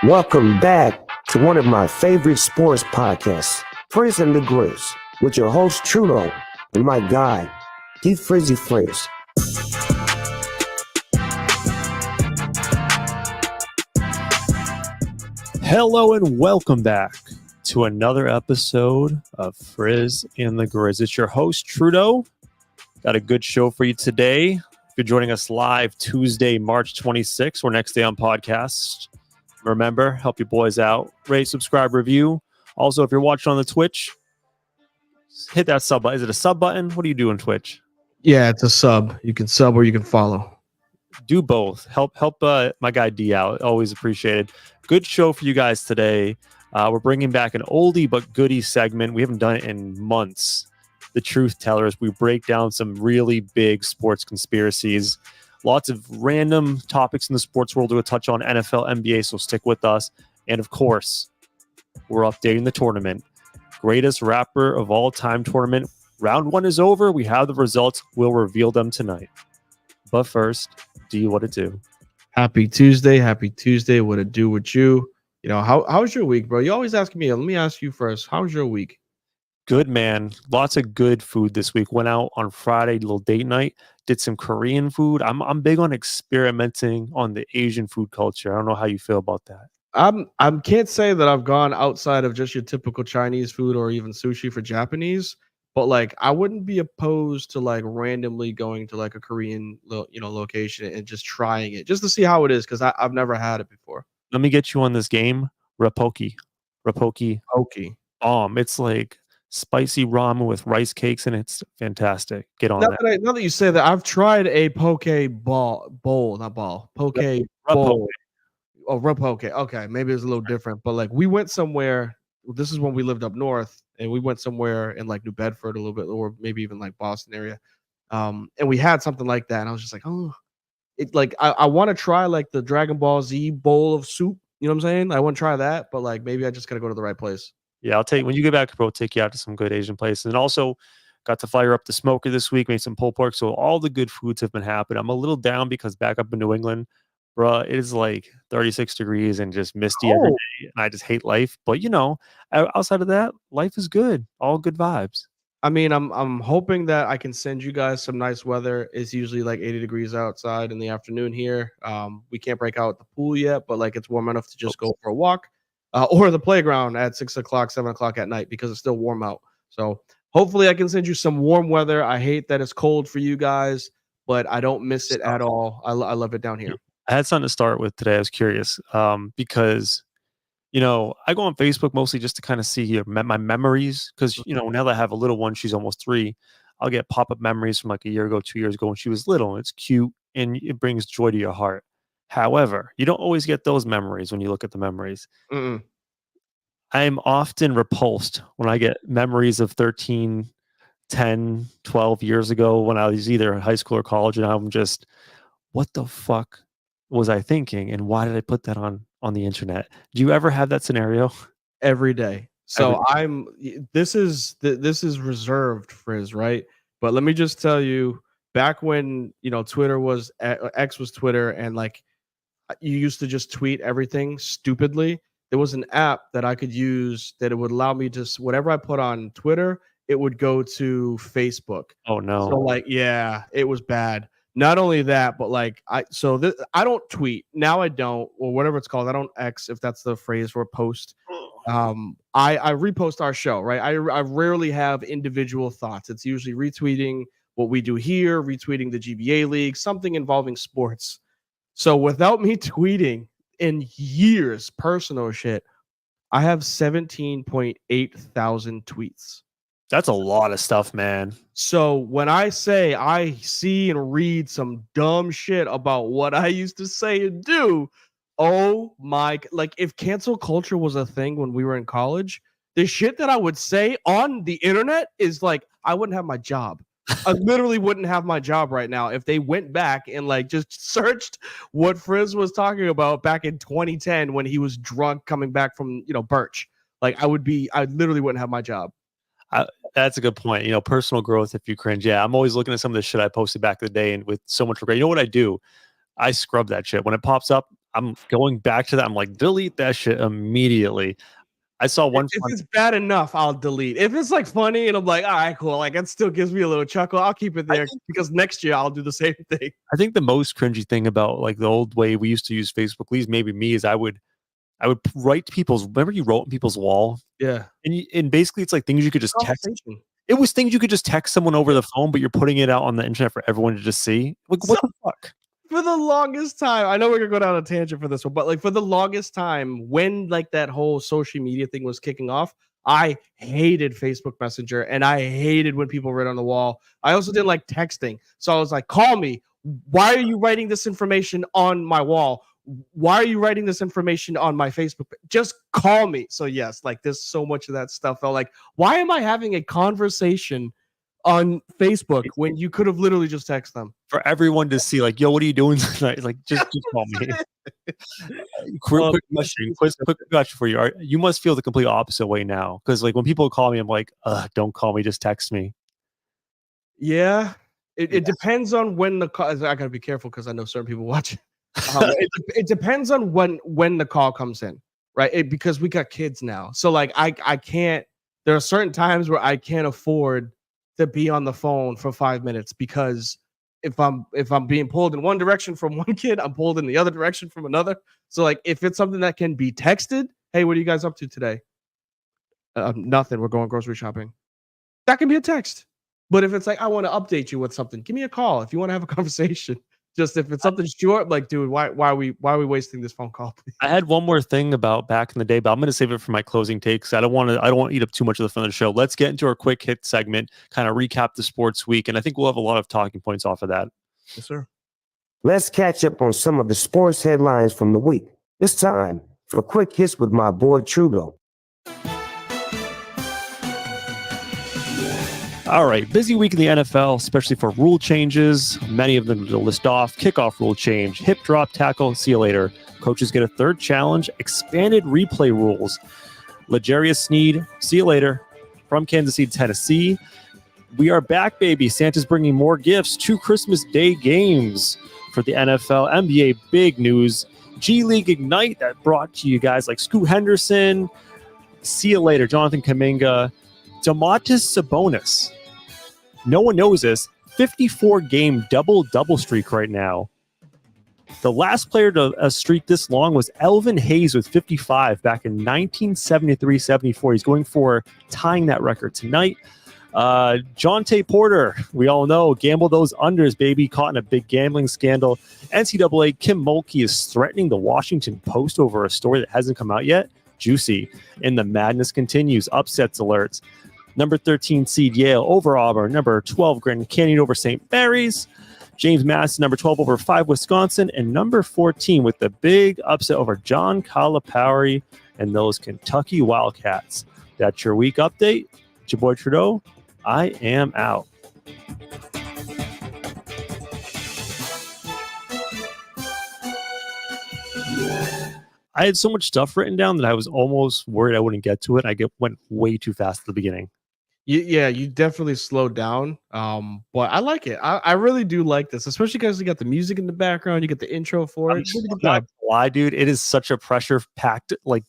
Welcome back to one of my favorite sports podcasts, Frizz and the Grizz, with your host Trudeau and my guy, Keith Frizzy Frizz. Hello and welcome back to another episode of Frizz and the Grizz. It's your host Trudeau. Got a good show for you today. If you're joining us live Tuesday, March 26th, or next day on podcast, remember, help your boys out. Rate, subscribe, review. Also, if you're watching on the Twitch, hit that sub button. Is it a sub button? What do you do on Twitch? Yeah, it's a sub. You can sub or you can follow. Do both. Help my guy D out. Always appreciated. Good show for you guys today. We're bringing back an oldie but goodie segment. We haven't done it in months. The Truth Tellers. We break down some really big sports conspiracies. Lots of random topics in the sports world to touch on NFL, NBA, so stick with us. And of course, we're updating the tournament. Greatest rapper of all time tournament. Round 1 is over. We have the results. We'll reveal them tonight. But first, do what it do. Happy Tuesday. Happy Tuesday. What it do with you? You know, how's your week, bro? You always ask me. Let me ask you first. How's your week? Good, man. Lots of good food this week. Went out on Friday, little date night. Did some Korean food. I'm big on experimenting on the Asian food culture. I don't know how you feel about that. I can't say that I've gone outside of just your typical Chinese food or even sushi for Japanese, but like I wouldn't be opposed to like randomly going to like a Korean location and just trying it just to see how it is because I've never had it before. Let me get you on this game. Rapoki. Okay. It's like spicy ramen with rice cakes and it's fantastic. Get on that. Now that you say that, I've tried a poke bowl. Oh, Rapoke. Okay, maybe it's a little different, but like we went somewhere. This is when we lived up north, and we went somewhere in like New Bedford a little bit, or maybe even like Boston area. And we had something like that, and I was just like, oh, it like I want to try like the Dragon Ball Z bowl of soup. You know what I'm saying? I want to try that, but like maybe I just gotta go to the right place. Yeah, I'll take when you get back, bro. Take you out to some good Asian places, and also got to fire up the smoker this week. Made some pulled pork, so all the good foods have been happening. I'm a little down because back up in New England, bro, it is like 36 degrees and just misty every day, and I just hate life. But you know, outside of that, life is good. All good vibes. I mean, I'm hoping that I can send you guys some nice weather. It's usually like 80 degrees outside in the afternoon here. We can't break out the pool yet, but like it's warm enough to just go for a walk, or the playground at 6 o'clock, 7 o'clock at night because it's still warm out. So hopefully I can send you some warm weather. I hate that it's cold for you guys, but I don't miss it at all. I love it down here. I had something to start with today. I was curious because you know, I go on Facebook mostly just to kind of see my memories because, you know, now that I have a little one, she's almost 3, I'll get pop-up memories from like a year ago, 2 years ago when she was little. And it's cute and it brings joy to your heart. However, you don't always get those memories when you look at the memories. Mm-mm. I am often repulsed when I get memories of 13, 10, 12 years ago when I was either in high school or college and I'm just, what the fuck was I thinking? And why did I put that on the internet? Do you ever have that scenario? Every day. So this is reserved for his right. But let me just tell you, back when Twitter was X was Twitter, and like you used to just tweet everything stupidly. There was an app that I could use that it would allow me to whatever I put on Twitter, it would go to Facebook. Oh no! So like, yeah, it was bad. Not only that, but like I don't tweet now. I don't, or whatever it's called. I don't X, if that's the phrase for a post. I repost our show, right? I rarely have individual thoughts. It's usually retweeting what we do here, retweeting the GBA league, something involving sports. So without me tweeting in years, personal shit, I have 17.8 thousand tweets. That's a lot of stuff, man. So when I say I see and read some dumb shit about what I used to say and do, oh my, like if cancel culture was a thing when we were in college, the shit that I would say on the internet is like, I wouldn't have my job. I literally wouldn't have my job right now if they went back and like just searched what Frizz was talking about back in 2010 when he was drunk coming back from, Birch. Like I literally wouldn't have my job. That's a good point. You know, personal growth, if you cringe. Yeah, I'm always looking at some of the shit I posted back in the day and with so much regret. You know what I do? I scrub that shit. When it pops up, I'm going back to that. I'm like, delete that shit immediately. I saw one. If it's bad enough, I'll delete. If it's like funny and I'm like, all right, cool. Like it still gives me a little chuckle. I'll keep it there because next year I'll do the same thing. I think the most cringy thing about like the old way we used to use Facebook, at least maybe me, is I would write people's. Remember you wrote on people's wall? Yeah. And basically it's like things you could just text. It was things you could just text someone over the phone, but you're putting it out on the internet for everyone to just see. Like, what the fuck? For the longest time, I know we're gonna go down a tangent for this one, but like for the longest time, when like that whole social media thing was kicking off, I hated Facebook Messenger, and I hated when people write on the wall. I also didn't like texting. So I was like, call me. Why are you writing this information on my wall? Why are you writing this information on my Facebook? Just call me. So yes, like there's so much of that stuff. Felt like, why am I having a conversation on Facebook when you could have literally just text them? For everyone to see, like, yo, what are you doing tonight? Like, just call me. Quick question for you. You must feel the complete opposite way now, because like when people call me, I'm like, don't call me, just text me. Yeah, it depends on when the call. I gotta be careful because I know certain people watching. It depends on when the call comes in, right? Because we got kids now, so like I can't. There are certain times where I can't afford to be on the phone for 5 minutes because if I'm being pulled in one direction from one kid, I'm pulled in the other direction from another. So like if it's something that can be texted, hey, what are you guys up to today? Nothing. We're going grocery shopping. That can be a text. But if it's like I want to update you with something, give me a call if you want to have a conversation. Just if it's something short, like, dude, why are we wasting this phone call? Please? I had one more thing about back in the day, but I'm going to save it for my closing takes. I don't want to eat up too much of the fun of the show. Let's get into our quick hit segment, kind of recap the sports week, and I think we'll have a lot of talking points off of that. Yes, sir. Let's catch up on some of the sports headlines from the week. It's time for quick hits with my boy Trudeau. All right, busy week in the NFL, especially for rule changes. Many of them to list off: kickoff rule change, hip drop tackle, see you later. Coaches get a third challenge, expanded replay rules. L'Jarius Sneed, see you later. From Kansas City, Tennessee. We are back, baby. Santa's bringing more gifts to Christmas Day games for the NFL. NBA, big news. G League Ignite, that brought to you guys like Scoot Henderson. See you later, Jonathan Kuminga. Domantas Sabonis. No one knows this. 54-game double-double streak right now. The last player to streak this long was Elvin Hayes with 55 back in 1973-74. He's going for tying that record tonight. Jonte Porter, we all know, gamble those unders, baby. Caught in a big gambling scandal. NCAA, Kim Mulkey is threatening the Washington Post over a story that hasn't come out yet. Juicy. And the madness continues. Upsets alerts. Number 13 seed Yale over Auburn. Number 12 Grand Canyon over St. Mary's. James Madison, number 12 over 5 Wisconsin. And number 14 with the big upset over John Calipari and those Kentucky Wildcats. That's your week update. It's your boy Trudeau. I am out. I had so much stuff written down that I was almost worried I wouldn't get to it. Went way too fast at the beginning. Yeah, you definitely slowed down. But I like it. I really do like this, especially because you got the music in the background. You get the intro for it. Why, dude? It is such a pressure-packed like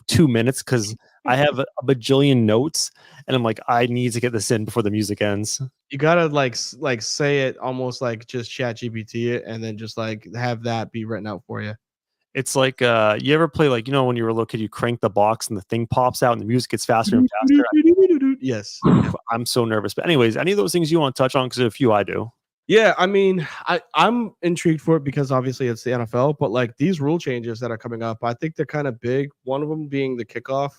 2 minutes because I have a bajillion notes, and I'm like, I need to get this in before the music ends. You gotta like say it almost like just chat GPT it, and then just like have that be written out for you. It's like you ever play like, when you were a little kid, you crank the box and the thing pops out and the music gets faster and faster. Yes. I'm so nervous. But anyways, any of those things you want to touch on? Because there's a few I do. Yeah, I mean, I'm intrigued for it because obviously it's the NFL, but like these rule changes that are coming up, I think they're kind of big. One of them being the kickoff.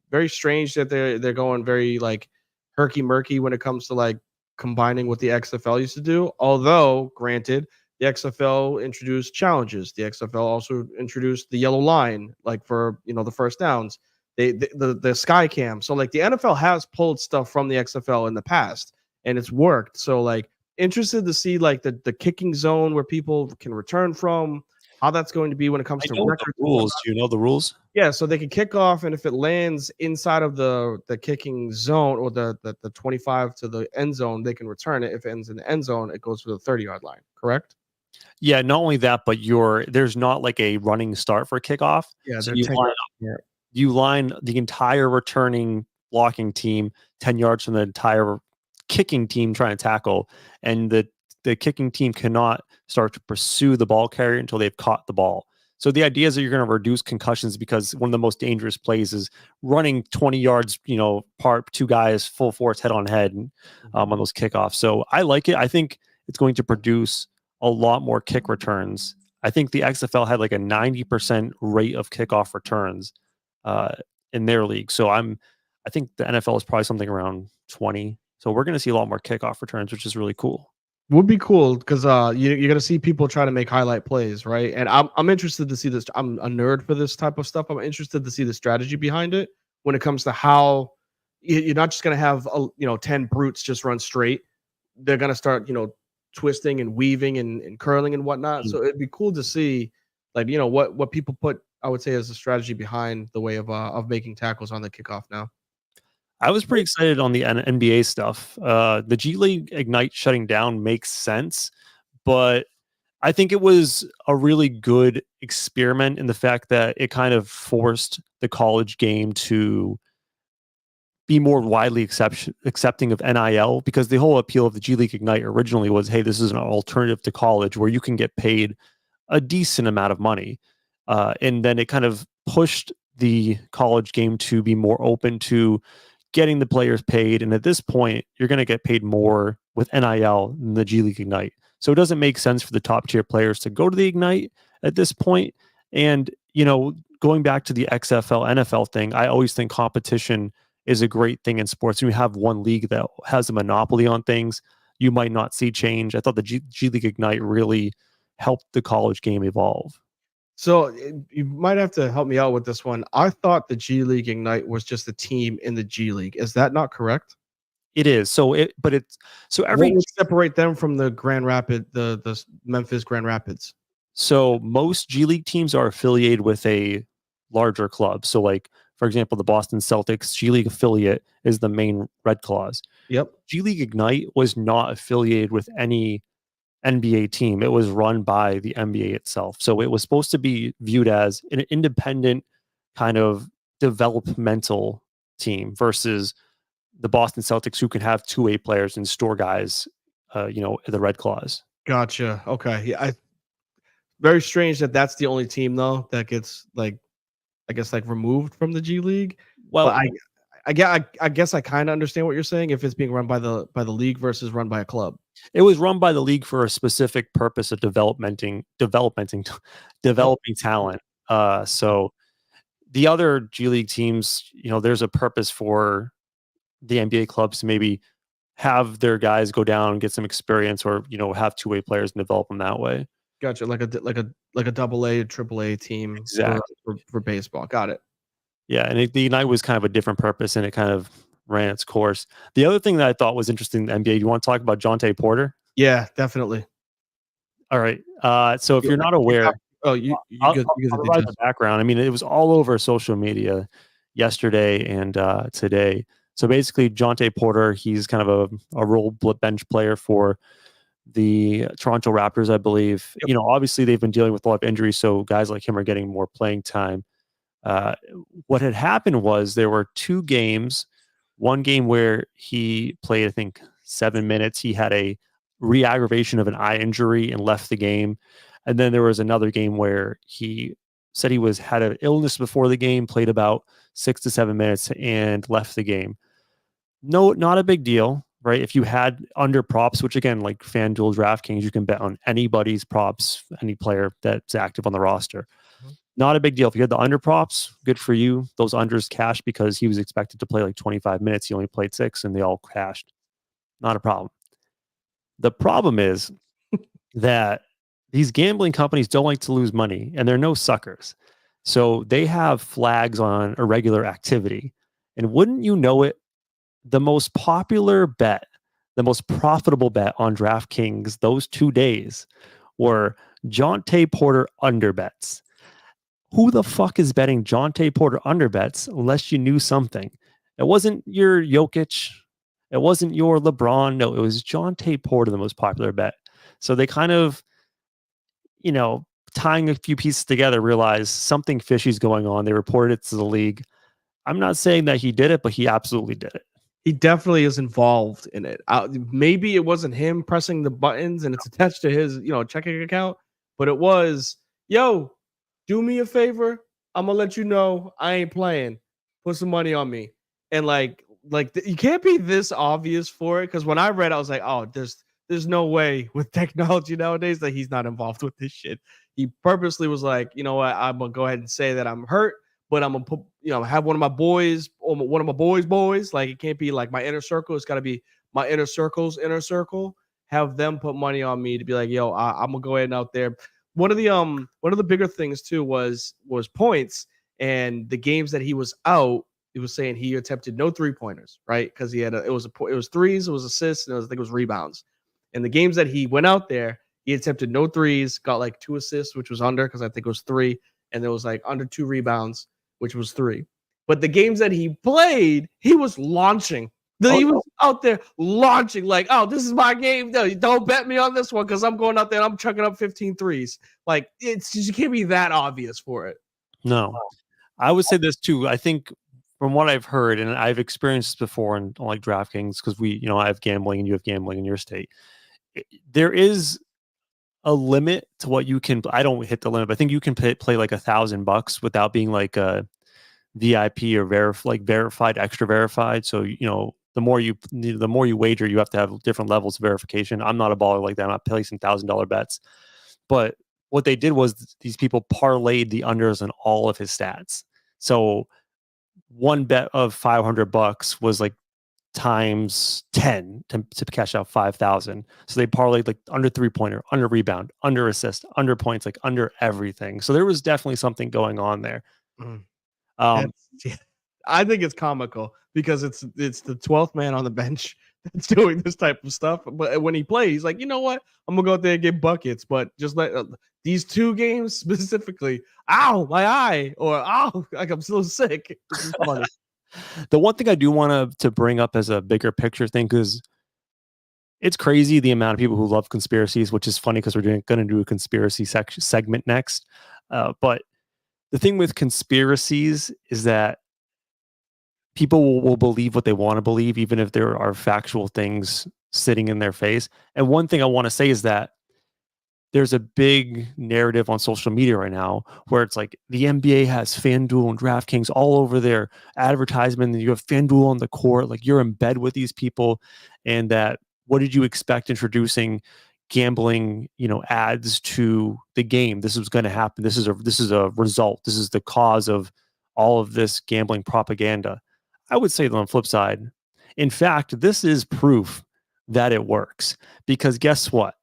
Very strange that they're going very like herky murky when it comes to like combining what the XFL used to do. Although, granted, the XFL introduced challenges. The XFL also introduced the yellow line, like for the first downs. The sky cam. So like the NFL has pulled stuff from the XFL in the past, and it's worked. So like interested to see like the kicking zone where people can return from, how that's going to be when it comes to record rules. Do you know the rules? Yeah, so they can kick off, and if it lands inside of the kicking zone or the 25 to the end zone, they can return it. If it ends in the end zone, it goes to the 30-yard line. Correct? Yeah, not only that, but there's not like a running start for kickoff. Yeah, so you line the entire returning blocking team 10 yards from the entire kicking team trying to tackle, and the kicking team cannot start to pursue the ball carrier until they've caught the ball. So the idea is that you're going to reduce concussions because one of the most dangerous plays is running 20 yards, apart, two guys full force head on head on those kickoffs. So I like it. I think it's going to produce a lot more kick returns. I think the XFL had like a 90% rate of kickoff returns in their league. So I'm I think the NFL is probably something around 20. So we're going to see a lot more kickoff returns, which is really cool. Would be cool because you're gonna see people try to make highlight plays, right? And I'm interested to see this. I'm a nerd for this type of stuff. I'm interested to see the strategy behind it when it comes to how you're not just gonna have 10 brutes just run straight. They're gonna start twisting and weaving and curling and whatnot. Mm. So it'd be cool to see like what people put, I would say, as a strategy behind the way of making tackles on the kickoff now. I was pretty excited on the NBA stuff. The G League Ignite shutting down makes sense, but I think it was a really good experiment in the fact that it kind of forced the college game to be more widely accepting of NIL, because the whole appeal of the G League Ignite originally was, hey, this is an alternative to college where you can get paid a decent amount of money. And then it kind of pushed the college game to be more open to getting the players paid. And at this point, you're going to get paid more with NIL than the G League Ignite. So it doesn't make sense for the top tier players to go to the Ignite at this point. And, going back to the XFL, NFL thing, I always think competition is a great thing in sports. When you have one league that has a monopoly on things, you might not see change. I thought the G League Ignite really helped the college game evolve. So you might have to help me out with this one. I thought the G League Ignite was just a team in the G League. Is that not correct? It is. So every What would separate them from the the Memphis Grand Rapids? So most G League teams are affiliated with a larger club. So like, for example, the Boston Celtics G League affiliate is the main Red Claws. Yep. G League Ignite was not affiliated with any NBA team. It was run by the NBA itself. So it was supposed to be viewed as an independent kind of developmental team versus the Boston Celtics, who can have two-way players and store guys, the Red Claws. Gotcha. Okay. Yeah. Very strange that that's the only team though that gets like, I guess, like removed from the G League. Well, But I guess I kind of understand what you're saying if it's being run by the league versus run by a club. it was run by the league for a specific purpose of developing talent. So the other G League teams, there's a purpose for the NBA clubs to maybe have their guys go down and get some experience, or have two-way players and develop them that way. Gotcha. Like a double A, triple A team Exactly. for baseball. Got it. Yeah, and the Ignite was kind of a different purpose, and it kind of ran its course. The other thing that I thought was interesting in the NBA, do you want to talk about Jonte Porter? Yeah, definitely. All right. So if you're not aware, you I'll get the provide the details. background. I mean, it was all over social media yesterday and today. So basically, Jonte Porter, he's kind of a role bench player for the Toronto Raptors, I believe. Yep. Obviously they've been dealing with a lot of injuries, so guys like him are getting more playing time. What had happened was there were two games. One game where he played, I think, 7 minutes. He had a re-aggravation of an eye injury and left the game. And then there was another game where he said he had an illness before the game, played about 6 to 7 minutes and left the game. No, not a big deal, right? If you had under props, which again, like FanDuel, DraftKings, you can bet on anybody's props, any player that's active on the roster. Mhm. Not a big deal. If you had the under props, good for you. Those unders cashed because he was expected to play like 25 minutes. He only played 6 and they all cashed. Not a problem. The problem is that these gambling companies don't like to lose money, and they're no suckers. So they have flags on irregular activity. And wouldn't you know it, the most popular bet, the most profitable bet on DraftKings those 2 days were Jonte Porter under bets. Who the fuck is betting Jonte Porter under bets unless you knew something? It wasn't your Jokic. It wasn't your LeBron. No, it was Jonte Porter, the most popular bet. So they kind of, tying a few pieces together, realized something fishy is going on. They reported it to the league. I'm not saying that he did it, but he absolutely did it. He definitely is involved in it. Maybe it wasn't him pressing the buttons and it's attached to his, checking account, but it was, yo, do me a favor. I'm gonna let you know I ain't playing. Put some money on me. And you can't be this obvious for it. Because when I read, I was like, oh, there's no way with technology nowadays that he's not involved with this shit. He purposely was like, you know what, I'm gonna go ahead and say that I'm hurt, but I'm gonna put, have one of my boys or one of my boys. Like it can't be like my inner circle. It's got to be my inner circle's inner circle. Have them put money on me to be like, yo, I'm gonna go ahead and out there. One of the bigger things too was points, and the games that he was out. He was saying he attempted no 3-pointers, right? Because it was threes, it was assists, and I think it was rebounds. And the games that he went out there, he attempted no threes, got like 2 assists, which was under because I think it was 3, and there was like under 2 rebounds, which was 3. But the games that he played, he was launching. He was out there launching like, oh, this is my game. No, don't bet me on this one because I'm going out there and I'm chucking up 15 threes. Like you can't be that obvious for it. No, I would say this too. I think from what I've heard, and I've experienced this before on like DraftKings, because I have gambling and you have gambling in your state. There is a limit to what you can. I don't hit the limit, but I think you can play like $1,000 without being like a VIP or verified, extra verified. So the more you wager, you have to have different levels of verification. I'm not a baller like that. I'm not placing $1,000 bets, but what they did was these people parlayed the unders on all of his stats. So one bet of $500 was like times 10 to cash out 5,000. So they parlayed like under 3-pointer, under rebound, under assist, under points, like under everything. So there was definitely something going on there. I think it's comical because it's the 12th man on the bench that's doing this type of stuff. But when he plays, he's like, you know what? I'm gonna go out there and get buckets. But just let these 2 games specifically, ow, my eye, or ow, like I'm so sick. This is funny. The one thing I do want to bring up as a bigger picture thing, because it's crazy the amount of people who love conspiracies, which is funny because we're going to do a conspiracy segment next. But the thing with conspiracies is that people will believe what they want to believe, even if there are factual things sitting in their face. And one thing I want to say is that there's a big narrative on social media right now where it's like the NBA has FanDuel and DraftKings all over their advertisement, and you have FanDuel on the court, like you're in bed with these people, and that what did you expect introducing gambling, ads to the game? This was going to happen. This is a result. This is the cause of all of this gambling propaganda. I would say on the flip side, in fact, this is proof that it works, because guess what?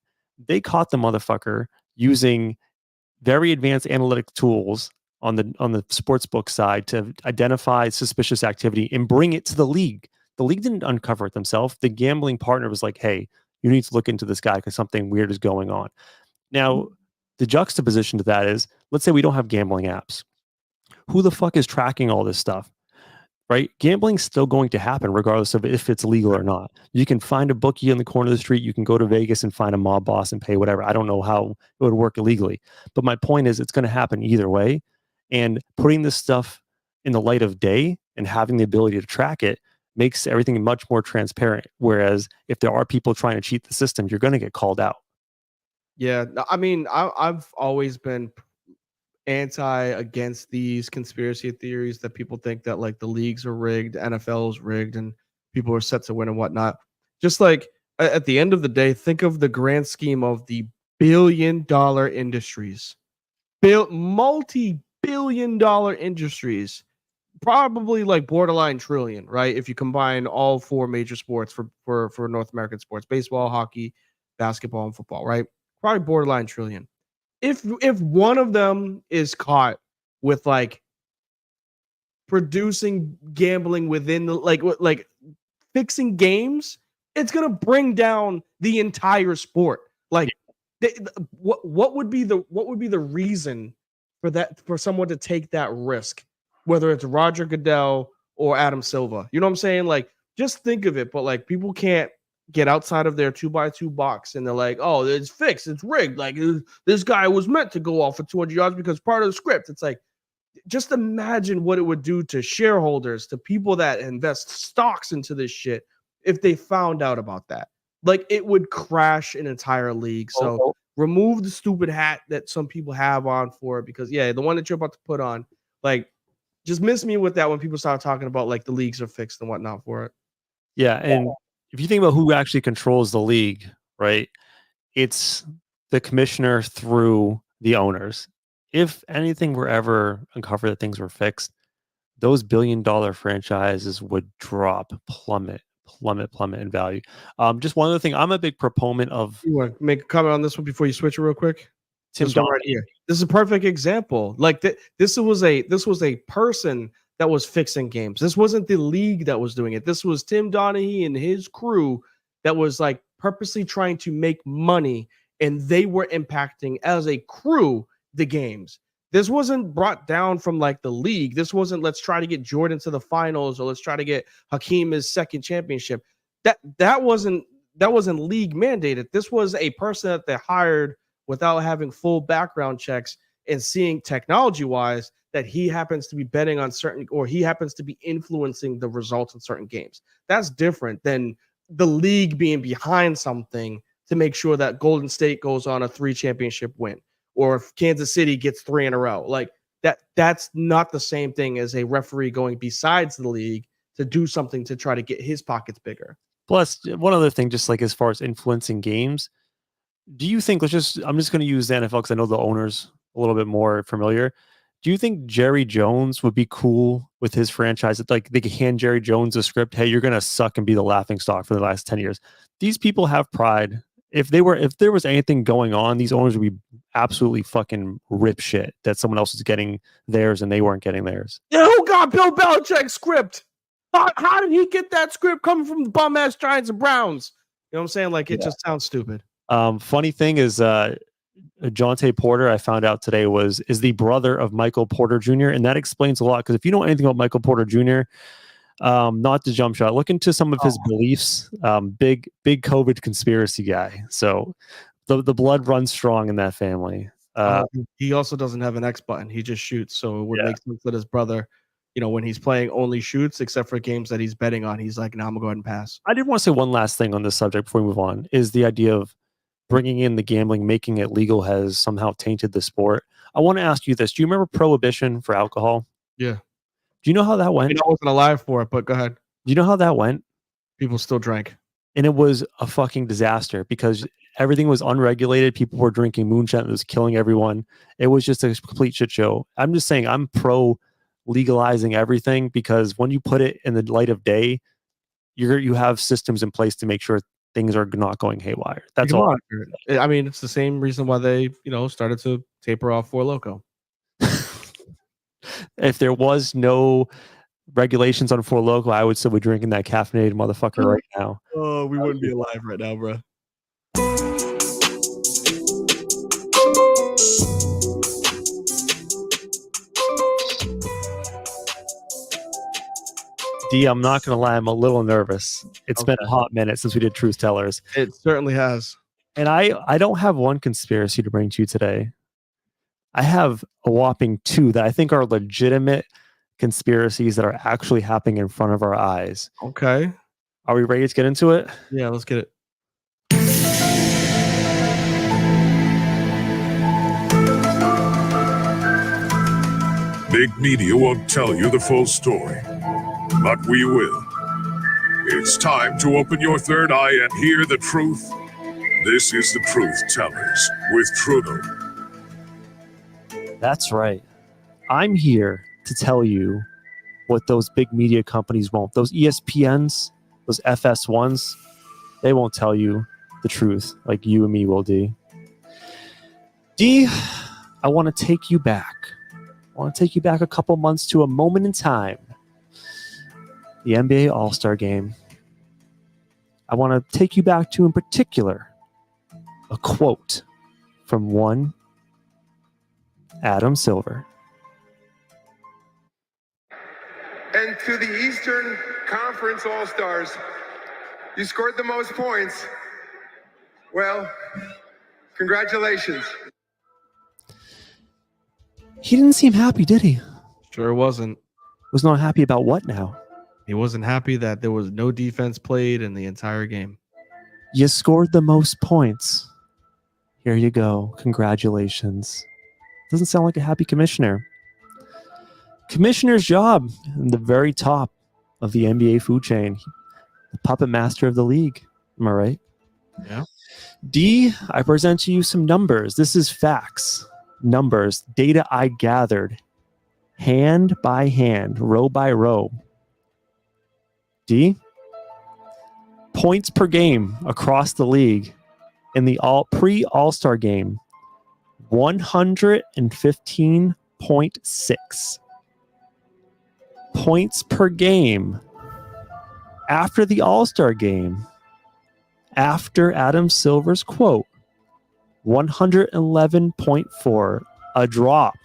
They caught the motherfucker using very advanced analytic tools on the sportsbook side to identify suspicious activity and bring it to the league. The league didn't uncover it themselves. The gambling partner was like, hey, you need to look into this guy because something weird is going on. Now, the juxtaposition to that is, let's say we don't have gambling apps. Who the fuck is tracking all this stuff? Right? Gambling's still going to happen regardless of if it's legal or not. You can find a bookie on the corner of the street. You can go to Vegas and find a mob boss and pay whatever. I don't know how it would work illegally. But my point is, it's going to happen either way. And putting this stuff in the light of day and having the ability to track it makes everything much more transparent. Whereas if there are people trying to cheat the system, you're going to get called out. Yeah. I mean, I've always been against these conspiracy theories that people think that like the leagues are rigged, NFL is rigged, and people are set to win and whatnot. Just like at the end of the day, think of the grand scheme of the billion-dollar industries, multi-billion-dollar industries, probably like borderline trillion, right? If you combine all 4 major sports for North American sports: baseball, hockey, basketball, and football, right? Probably borderline trillion. If one of them is caught with like producing gambling within the like fixing games, it's gonna bring down the entire sport. Like, what would be the reason for someone to take that risk, whether it's Roger Goodell or Adam Silva? You know what I'm saying? Like, just think of it. But like, people can't get outside of their 2x2 box, and they're like, oh, it's fixed, it's rigged. Like, this guy was meant to go off for 200 yards because part of the script. It's like, just imagine what it would do to shareholders, to people that invest stocks into this shit, if they found out about that. Like, it would crash an entire league. So remove the stupid hat that some people have on for it, because the one that you're about to put on, like, just miss me with that when people start talking about like the leagues are fixed and whatnot for it. Yeah, and if you think about who actually controls the league, right? It's the commissioner through the owners. if anything were ever uncovered that things were fixed, those billion-dollar franchises would plummet in value. Just one other thing, I'm a big proponent of You want to make a comment on this one before you switch it real quick? Tim This one Donaghy. right here. This is a perfect example. Like this was a person that was fixing games. This wasn't the league that was doing it. This was Tim Donaghy and his crew that was like purposely trying to make money, and they were impacting as a crew the games. This wasn't brought down from like the league. This wasn't let's try to get Jordan to the finals or let's try to get Hakeem his second championship. That wasn't league mandated. This was a person that they hired without having full background checks and seeing technology wise that he happens to be betting on certain, or he happens to be influencing the results in certain games. That's different than the league being behind something to make sure that Golden State goes on a 3 championship win, or if Kansas City gets 3 in a row. Like that's not the same thing as a referee going besides the league to do something to try to get his pockets bigger. Plus, one other thing, just like as far as influencing games, do you think, I'm just going to use the NFL because I know the owners a little bit more familiar. Do you think Jerry Jones would be cool with his franchise? Like they could hand Jerry Jones a script. Hey, you're going to suck and be the laughing stock for the last 10 years. These people have pride. If there was anything going on, these owners would be absolutely fucking rip shit that someone else was getting theirs and they weren't getting theirs. Yeah, who got Bill Belichick's script? How did he get that script coming from the bum ass Giants and Browns? You know what I'm saying? Like it just sounds stupid. Funny thing is, Jonte Porter, I found out today, is the brother of Michael Porter Jr., and that explains a lot. Because if you know anything about Michael Porter Jr., not the jump shot, look into some of his beliefs. Big COVID conspiracy guy. So the blood runs strong in that family. He also doesn't have an X button. He just shoots. So it would make sense that his brother, when he's playing, only shoots, except for games that he's betting on. He's like, "No, I'm gonna go ahead and pass." I did want to say one last thing on this subject before we move on, is the idea of bringing in the gambling, making it legal, has somehow tainted the sport. I want to ask you this. Do you remember prohibition for alcohol? Yeah. Do you know how that went? I wasn't alive for it, but go ahead. Do you know how that went? People still drank. And it was a fucking disaster because everything was unregulated. People were drinking moonshine. It was killing everyone. It was just a complete shit show. I'm just saying I'm pro legalizing everything, because when you put it in the light of day, you have systems in place to make sure things are not going haywire. That's all. I mean, it's the same reason why they, started to taper off Four Loko. If there was no regulations on Four Loko, I would still be drinking that caffeinated motherfucker right now. Oh, we wouldn't be alive right now, bro. D, I'm not going to lie, I'm a little nervous. It's been a hot minute since we did Truth Tellers. It certainly has. And I don't have one conspiracy to bring to you today. I have a whopping 2 that I think are legitimate conspiracies that are actually happening in front of our eyes. Okay. Are we ready to get into it? Yeah, let's get it. Big media won't tell you the full story, but we will. It's time to open your third eye and hear the truth. This is the Truth Tellers with Trudeau. That's right. I'm here to tell you what those big media companies won't. Those ESPNs, those FS1s, they won't tell you the truth like you and me will, D. D, I want to take you back. I want to take you back a couple months to a moment in time. The NBA All-Star Game. I want to take you back to, in particular, a quote from one Adam Silver. And to the Eastern Conference All-Stars, you scored the most points. Well, congratulations. He didn't seem happy, did he? Sure wasn't. Was not happy about what now? He wasn't happy that there was no defense played in the entire game. You scored the most points. Here you go. Congratulations. Doesn't sound like a happy commissioner. Commissioner's job in the very top of the NBA food chain. The puppet master of the league. Am I right? Yeah. D, I present to you some numbers. This is facts. numbers, data I gathered hand by hand, row by row. D, points per game across the league in the pre-All-Star game, 115.6 points per game. After the All-Star game, after Adam Silver's quote, 111.4, a drop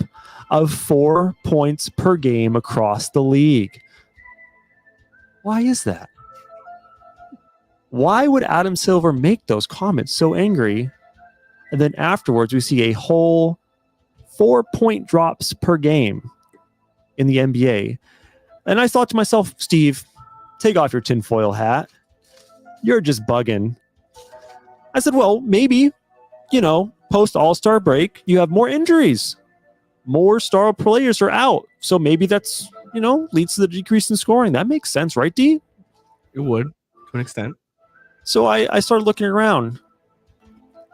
of 4 points per game across the league. Why is that? Why would Adam Silver make those comments so angry? And then afterwards, we see a whole 4-point drops per game in the NBA. And I thought to myself, Steve, take off your tinfoil hat. You're just bugging. I said, well, maybe, post All-Star break, you have more injuries. More star players are out. So maybe that's, leads to the decrease in scoring. That makes sense, right, D? It would, to an extent. So I started looking around.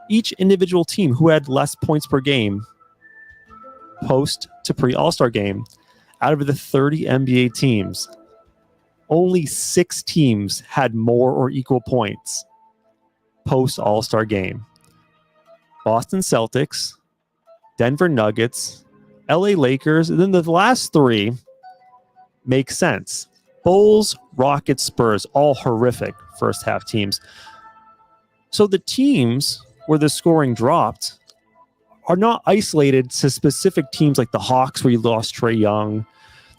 Each individual team who had less points per game post to pre-All-Star game, out of the 30 NBA teams, only 6 teams had more or equal points post All-Star game. Boston Celtics, Denver Nuggets, LA Lakers, and then the last 3 make sense. Bulls, Rockets, Spurs, all horrific first half teams. So the teams where the scoring dropped are not isolated to specific teams like the Hawks where you lost Trae Young,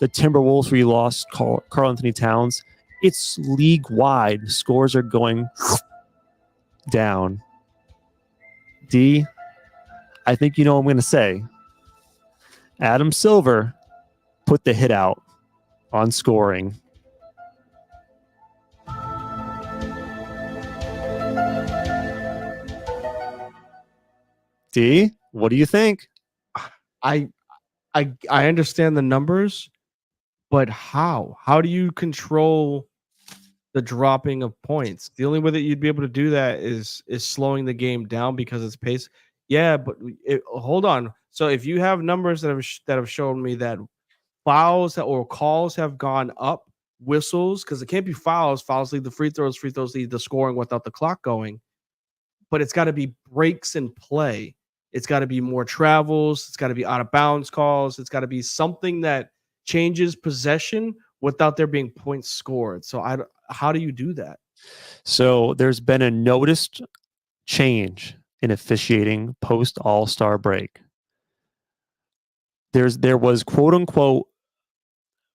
the Timberwolves where you lost Karl Anthony Towns. It's league-wide. Scores are going down. D, I think you know what I'm going to say. Adam Silver put the hit out on scoring. D, what do you think? I understand the numbers, but how? How do you control the dropping of points? The only way that you'd be able to do that is slowing the game down because it's pace. Yeah, but hold on. So if you have numbers that have shown me that fouls or calls have gone up, whistles, because it can't be fouls. Fouls lead the free throws lead the scoring without the clock going. But it's got to be breaks in play. It's got to be more travels. It's got to be out of bounds calls. It's got to be something that changes possession without there being points scored. So how do you do that? So there's been a noticed change in officiating post All-Star break. There was quote unquote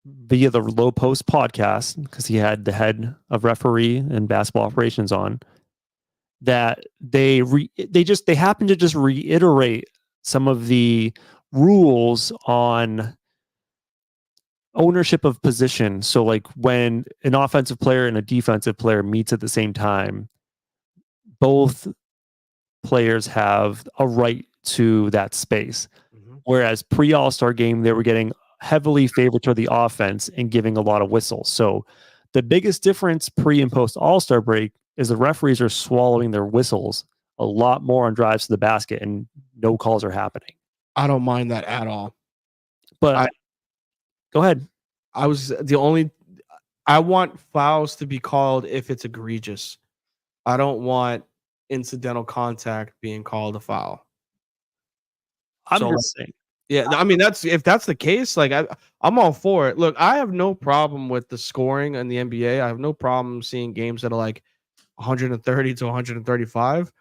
via the Low Post podcast, because he had the head of referee and basketball operations on, that they happen to just reiterate some of the rules on ownership of position. So like when an offensive player and a defensive player meets at the same time, both players have a right to that space. Mm-hmm. Whereas pre-All-Star game, they were getting heavily favored to the offense and giving a lot of whistles. So the biggest difference pre and post All-Star break is the referees are swallowing their whistles a lot more on drives to the basket and no calls are happening. I don't mind that at all. But go ahead. I want fouls to be called if it's egregious. I don't want incidental contact being called a foul. I'm just saying. Yeah, I mean if that's the case, like I'm all for it. Look, I have no problem with the scoring in the NBA. I have no problem seeing games that are like 130 to 135.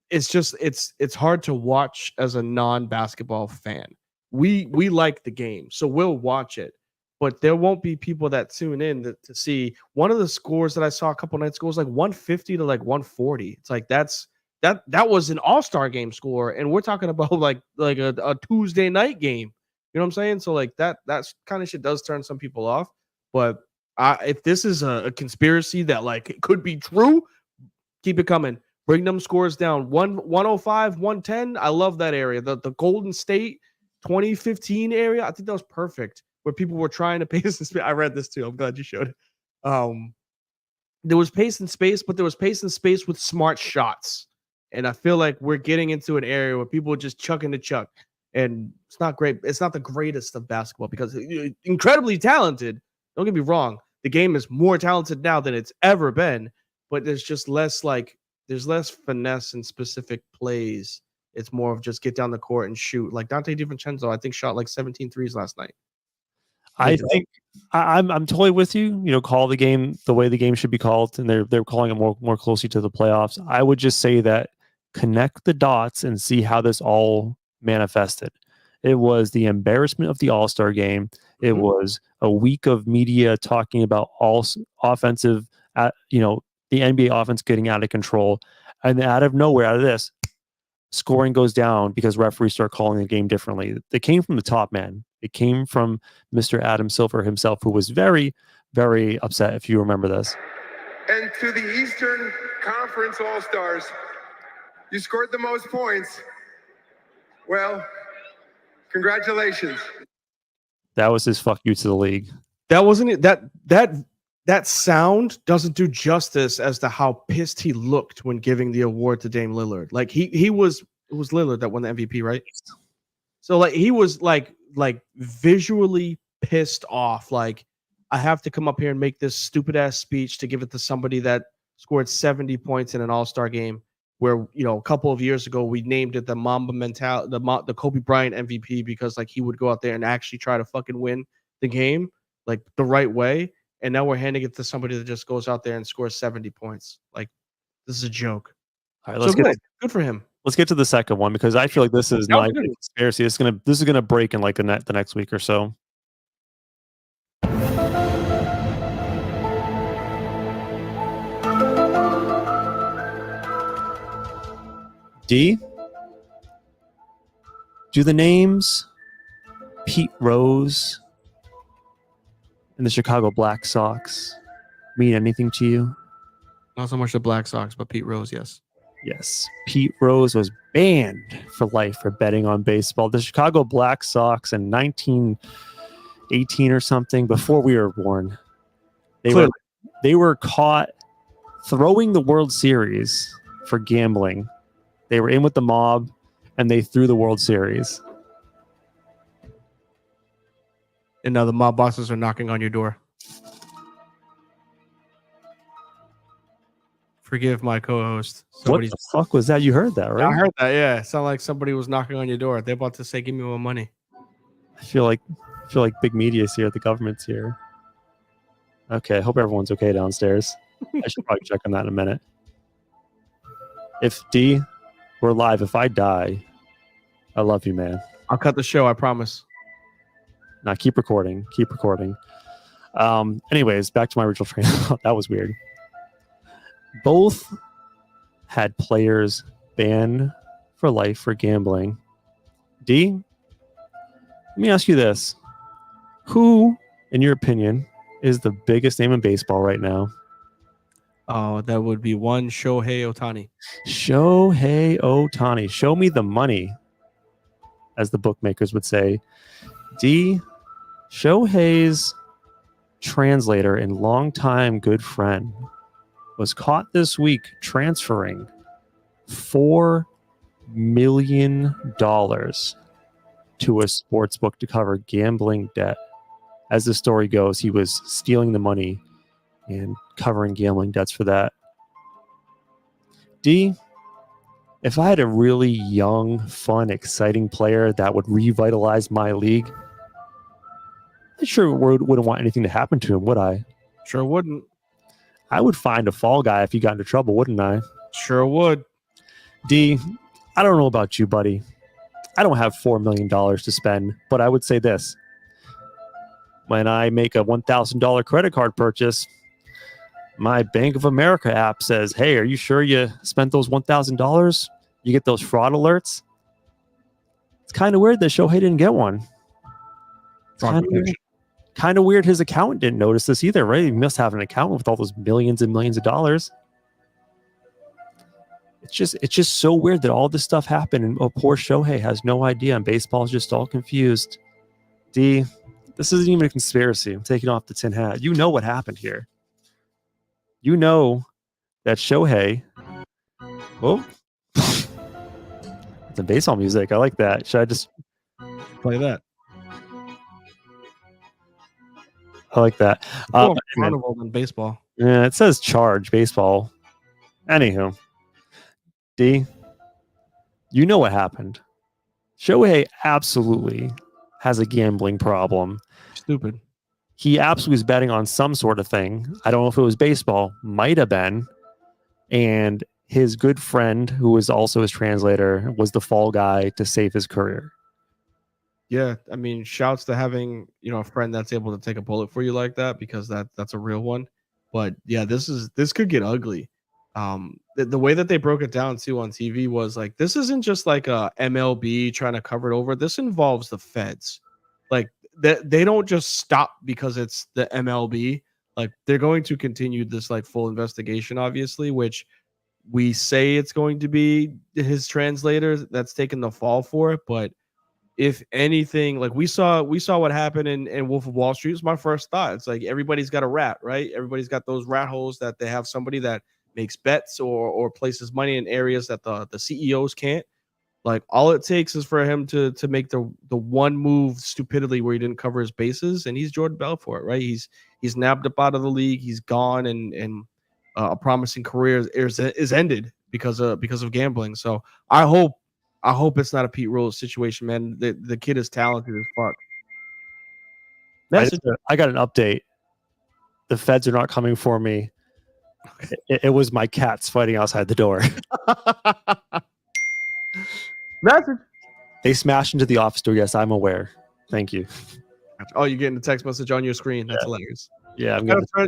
It's just it's hard to watch as a non-basketball fan. We like the game, so we'll watch it. But there won't be people that tune in to see. One of the scores that I saw a couple nights ago was like 150 to like 140. It's like that was an all-star game score, and we're talking about like a Tuesday night game. You know what I'm saying? So like that's kind of shit does turn some people off. But if this is a conspiracy that like it could be true, keep it coming. Bring them scores down. 105, 110. I love that area. The Golden State 2015 area. I think that was perfect. Where people were trying to pace and space. I read this too. I'm glad you showed it. There was pace and space, but there was pace and space with smart shots. And I feel like we're getting into an area where people are just chucking the chuck. and it's not great. It's not the greatest of basketball because incredibly talented. Don't get me wrong. The game is more talented now than it's ever been, but there's just less there's less finesse in specific plays. It's more of just get down the court and shoot. Like Dante DiVincenzo, I think shot like 17 threes last night. I think I'm totally with you. Call the game the way the game should be called, and they're calling it more closely to the playoffs. I would just say that connect the dots and see how this all manifested. It was the embarrassment of the All-Star game. It was a week of media talking about all offensive, the NBA offense getting out of control, and out of nowhere, out of this, scoring goes down because referees start calling the game differently. It came from the top man. It came from Mr. Adam Silver himself, who was very, very upset, if you remember this. And to the Eastern Conference All-Stars, you scored the most points. Well, congratulations. That was his fuck you to the league. That wasn't it. That sound doesn't do justice as to how pissed he looked when giving the award to Dame Lillard. Like it was Lillard that won the MVP, right? So like he was like visually pissed off. Like, I have to come up here and make this stupid ass speech to give it to somebody that scored 70 points in an All-Star game, where a couple of years ago we named it the Mamba mentality, the Kobe Bryant MVP, because like he would go out there and actually try to fucking win the game like the right way. And now we're handing it to somebody that just goes out there and scores 70 points. Like, this is a joke. All right, let's good for him. Let's get to the second one, because I feel like this is not a conspiracy. This is gonna break in like the next week or so. D, do the names Pete Rose and the Chicago Black Sox mean anything to you? Not so much the Black Sox, but Pete Rose, yes. Yes, Pete Rose was banned for life for betting on baseball. The Chicago Black Sox in 1918 or something, before we were born, they were caught throwing the World Series for gambling. They were in with the mob, and they threw the World Series. And now the mob bosses are knocking on your door. Forgive my co-host. What the fuck was that? You heard that, right? I heard that, yeah. It sounded like somebody was knocking on your door. They're about to say, give me more money. I feel like big media's here. The government's here. Okay, I hope everyone's okay downstairs. I should probably check on that in a minute. If D, we're live. If I die, I love you, man. I'll cut the show, I promise. Now keep recording. Keep recording. Anyways, back to my original train. That was weird. Both had players banned for life for gambling. D, let me ask you this. Who, in your opinion, is the biggest name in baseball right now? Oh, that would be one Shohei Ohtani. Shohei Ohtani. Show me the money, as the bookmakers would say. D, Shohei's translator and longtime good friend was caught this week transferring $4 million to a sports book to cover gambling debt. As the story goes, he was stealing the money and covering gambling debts for that. D, if I had a really young, fun, exciting player that would revitalize my league, I sure wouldn't want anything to happen to him, would I? Sure wouldn't. I would find a fall guy if he got into trouble, wouldn't I? Sure would. D, I don't know about you, buddy. I don't have $4 million to spend, but I would say this. When I make a $1,000 credit card purchase, my Bank of America app says, hey, are you sure you spent those $1,000? You get those fraud alerts. It's kind of weird that Shohei didn't get one. Kind of weird his accountant didn't notice this either, right? He must have an account with all those millions and millions of dollars. It's just so weird that all this stuff happened and poor Shohei has no idea and baseball's just all confused. D, this isn't even a conspiracy. I'm taking off the tin hat. You know what happened here. You know that Shohei... Oh. It's a baseball music. I like that. Should I just Play that. I like that. More Hey, man, carnival than baseball. yeah, it says charge baseball. Anywho, D, you know what happened. Shohei absolutely has a gambling problem. Stupid. He absolutely was betting on some sort of thing. I don't know if it was baseball, might have been. And his good friend, who was also his translator, was the fall guy to save his career. Yeah, I mean, shouts to having a friend that's able to take a bullet for you like that, because that's a real one. But yeah, this could get ugly. The way that they broke it down too on TV was like, this isn't just like a MLB trying to cover it over. This involves the feds. Like they don't just stop because it's the MLB. Like they're going to continue this like full investigation, obviously, which we say it's going to be his translator that's taking the fall for it, but if anything, like we saw what happened in Wolf of Wall Street. It's my first thought. It's like everybody's got a rat, right? Everybody's got those rat holes that they have somebody that makes bets or places money in areas that the CEOs can't. Like all it takes is for him to make the one move stupidly where he didn't cover his bases, and he's Jordan Bell for it, right? He's nabbed up out of the league. He's gone, and a promising career is ended because of gambling. So I hope it's not a Pete Rose situation, man. The kid is talented as fuck. I got an update. The feds are not coming for me. It was my cats fighting outside the door. Message. They smashed into the office door. Yes, I'm aware. Thank you. Oh, you're getting a text message on your screen. That's hilarious. Yeah,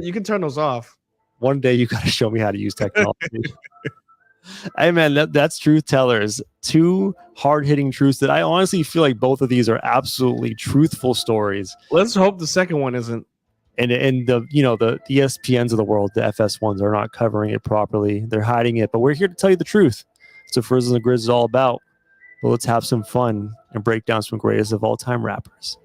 You can turn those off. One day you got to show me how to use technology. Hey, man, that's Truth Tellers. Two hard-hitting truths that I honestly feel like both of these are absolutely truthful stories. Let's hope the second one isn't. And the ESPNs of the world, the FS1s, are not covering it properly. They're hiding it, but we're here to tell you the truth. So Frizz and the Grizz is all about. But let's have some fun and break down some greatest of all time rappers.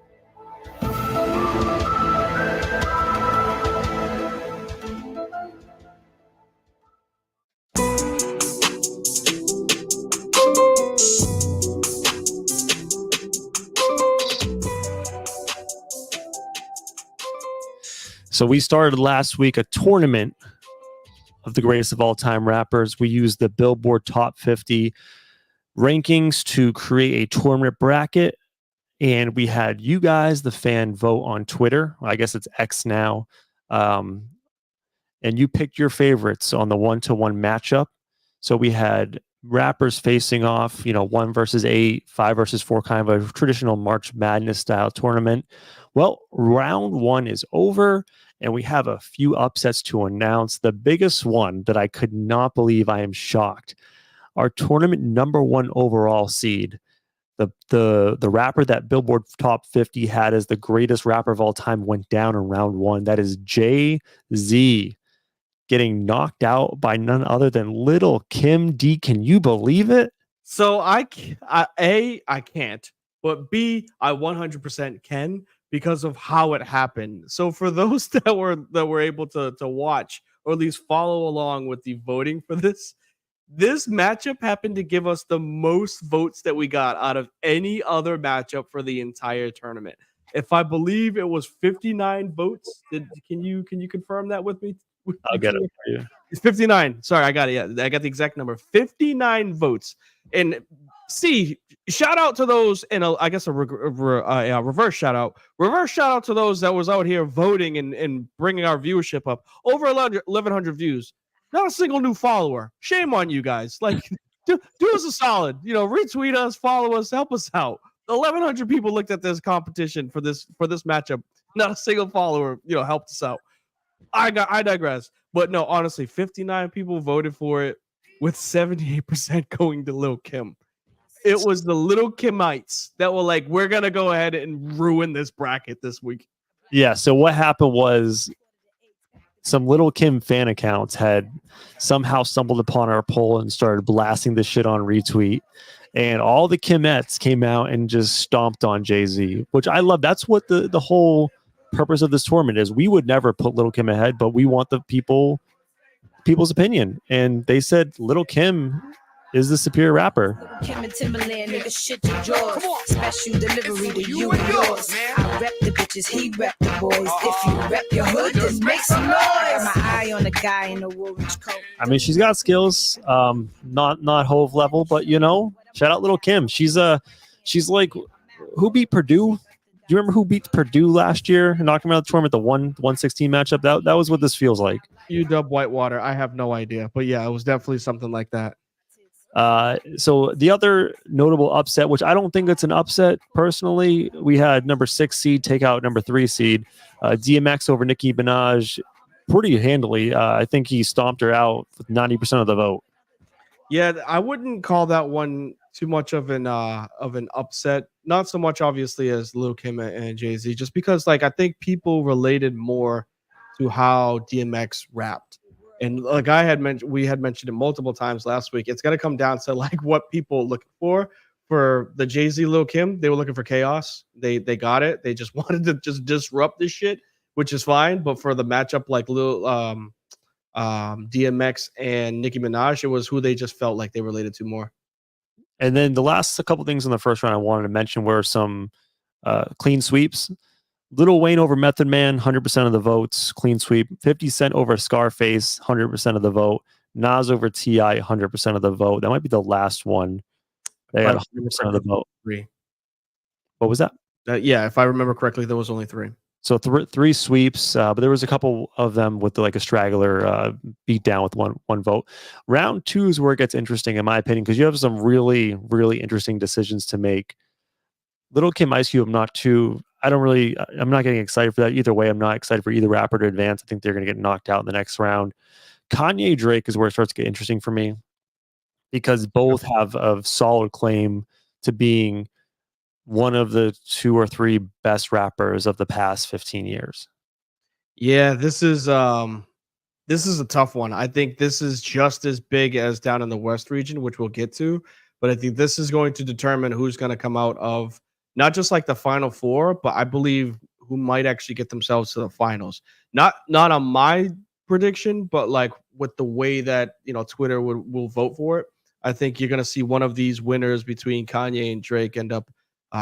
So we started last week a tournament of the greatest of all time rappers. We used the Billboard Top 50 rankings to create a tournament bracket. And we had you guys, the fan, vote on Twitter. I guess it's X now. And you picked your favorites on the 1-to-1 matchup. So we had rappers facing off, 1 versus 8, 5 versus 4, kind of a traditional March Madness style tournament. Well, round 1 is over, and we have a few upsets to announce. The biggest one that I could not believe, I am shocked. Our tournament number 1 overall seed, the rapper that Billboard Top 50 had as the greatest rapper of all time, went down in round 1. That is Jay-Z, getting knocked out by none other than Lil' Kim. D, can you believe it? So I can't, but B, I 100% can, because of how it happened. So for those that were able to watch or at least follow along with the voting for this matchup happened to give us the most votes that we got out of any other matchup for the entire tournament. If I believe it was 59 votes, can you confirm that with me? I'll get it for you. It's 59. Sorry, I got it. Yeah, I got the exact number. 59 votes. And C, shout out to those, and I guess a reverse shout out. Reverse shout out to those that was out here voting and bringing our viewership up. Over 1,100 views. Not a single new follower. Shame on you guys. Like, do us a solid. Retweet us, follow us, help us out. 1,100 people looked at this competition for this matchup. Not a single follower, helped us out. I digress. But no, honestly, 59 people voted for it, with 78% going to Lil' Kim. It was the Lil' Kimites that were like, we're going to go ahead and ruin this bracket this week. Yeah, so what happened was some Lil' Kim fan accounts had somehow stumbled upon our poll and started blasting this shit on retweet. And all the Kimettes came out and just stomped on Jay-Z, which I love. That's what the whole purpose of this tournament is. We would never put Lil' Kim ahead, but we want the people's opinion. And they said Lil' Kim is the superior rapper. Kim and Timberland, nigga, shit your jaws. Special delivery to you and yours. I rep the bitches, he rep the boys. If you rep your hood, just make some noise. Got my eye on the guy in the orange coat. I mean, she's got skills, not Hove level, but shout out Little Kim. She's like, who beat Purdue? Do you remember who beat Purdue last year and knocked him out of the tournament, the 116 matchup? That was what this feels like. UW Whitewater. I have no idea, but yeah, it was definitely something like that. So the other notable upset, which I don't think it's an upset personally, we had number 6 seed take out number 3 seed, DMX over Nicki Minaj pretty handily. I think he stomped her out with 90% of the vote. Yeah, I wouldn't call that one too much of an upset. Not so much obviously as Lil Kim and Jay-Z, just because like I think people related more to how DMX rapped. And like we had mentioned it multiple times last week. It's gonna come down to like what people looking for. For the Jay-Z Lil Kim, they were looking for chaos. They got it. They just wanted to just disrupt this shit, which is fine. But for the matchup like Lil DMX and Nicki Minaj, it was who they just felt like they related to more. And then the last couple things in the first round I wanted to mention were some clean sweeps. Lil Wayne over Method Man, 100% of the votes, clean sweep. 50 Cent over Scarface, 100% of the vote. Nas over T.I., 100% of the vote. That might be the last one. They got 100% of the vote. 3. What was that? Yeah, if I remember correctly, there was only 3. So 3 sweeps, but there was a couple of them with like a straggler beat down with one vote. Round 2 is where it gets interesting, in my opinion, because you have some really, really interesting decisions to make. Little Kim, Ice Cube, I'm not getting excited for that either way. I'm not excited for either rapper to advance. I think they're going to get knocked out in the next round. Kanye Drake is where it starts to get interesting for me, because both have a solid claim to being one of the 2 or 3 best rappers of the past 15 years. Yeah, this is a tough one. I think this is just as big as down in the West region, which we'll get to, but I think this is going to determine who's going to come out of not just like the final 4, but I believe who might actually get themselves to the finals. Not on my prediction, but like with the way that Twitter will vote for it. I think you're going to see one of these winners between Kanye and Drake end up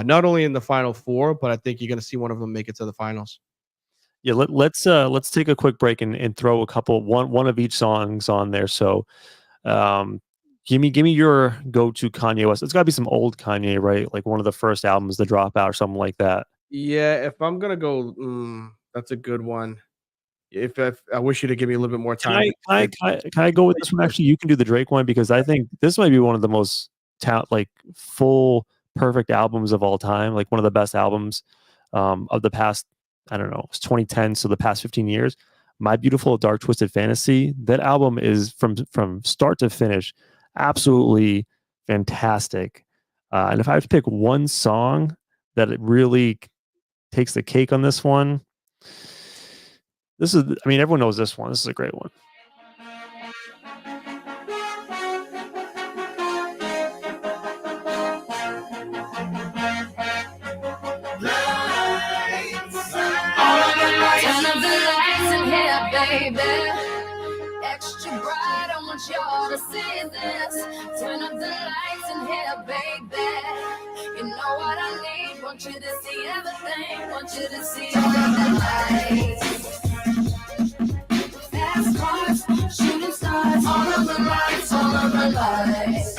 not only in the final 4, but I think you're going to see one of them make it to the finals. Yeah, let's take a quick break and throw a couple one of each songs on there. So, give me your go-to Kanye West. It's got to be some old Kanye, right? Like one of the first albums, The Dropout, or something like that. Yeah, if I'm gonna go, that's a good one. If I wish you to give me a little bit more time. Can I go with this one? Actually, you can do the Drake one, because I think this might be one of the most full perfect albums of all time, like one of the best albums of the past, I don't know, it's 2010, so the past 15 years. My Beautiful Dark Twisted Fantasy, that album is from start to finish absolutely fantastic. And if I have to pick one song that it really takes the cake on this one, everyone knows this one. This is a great one. Extra bright, I want y'all to see this. Turn up the lights in here, baby. You know what I need. Want you to see everything. Want you to see all of the lights. Fast cars, shooting stars. All of the lights, all of the lights.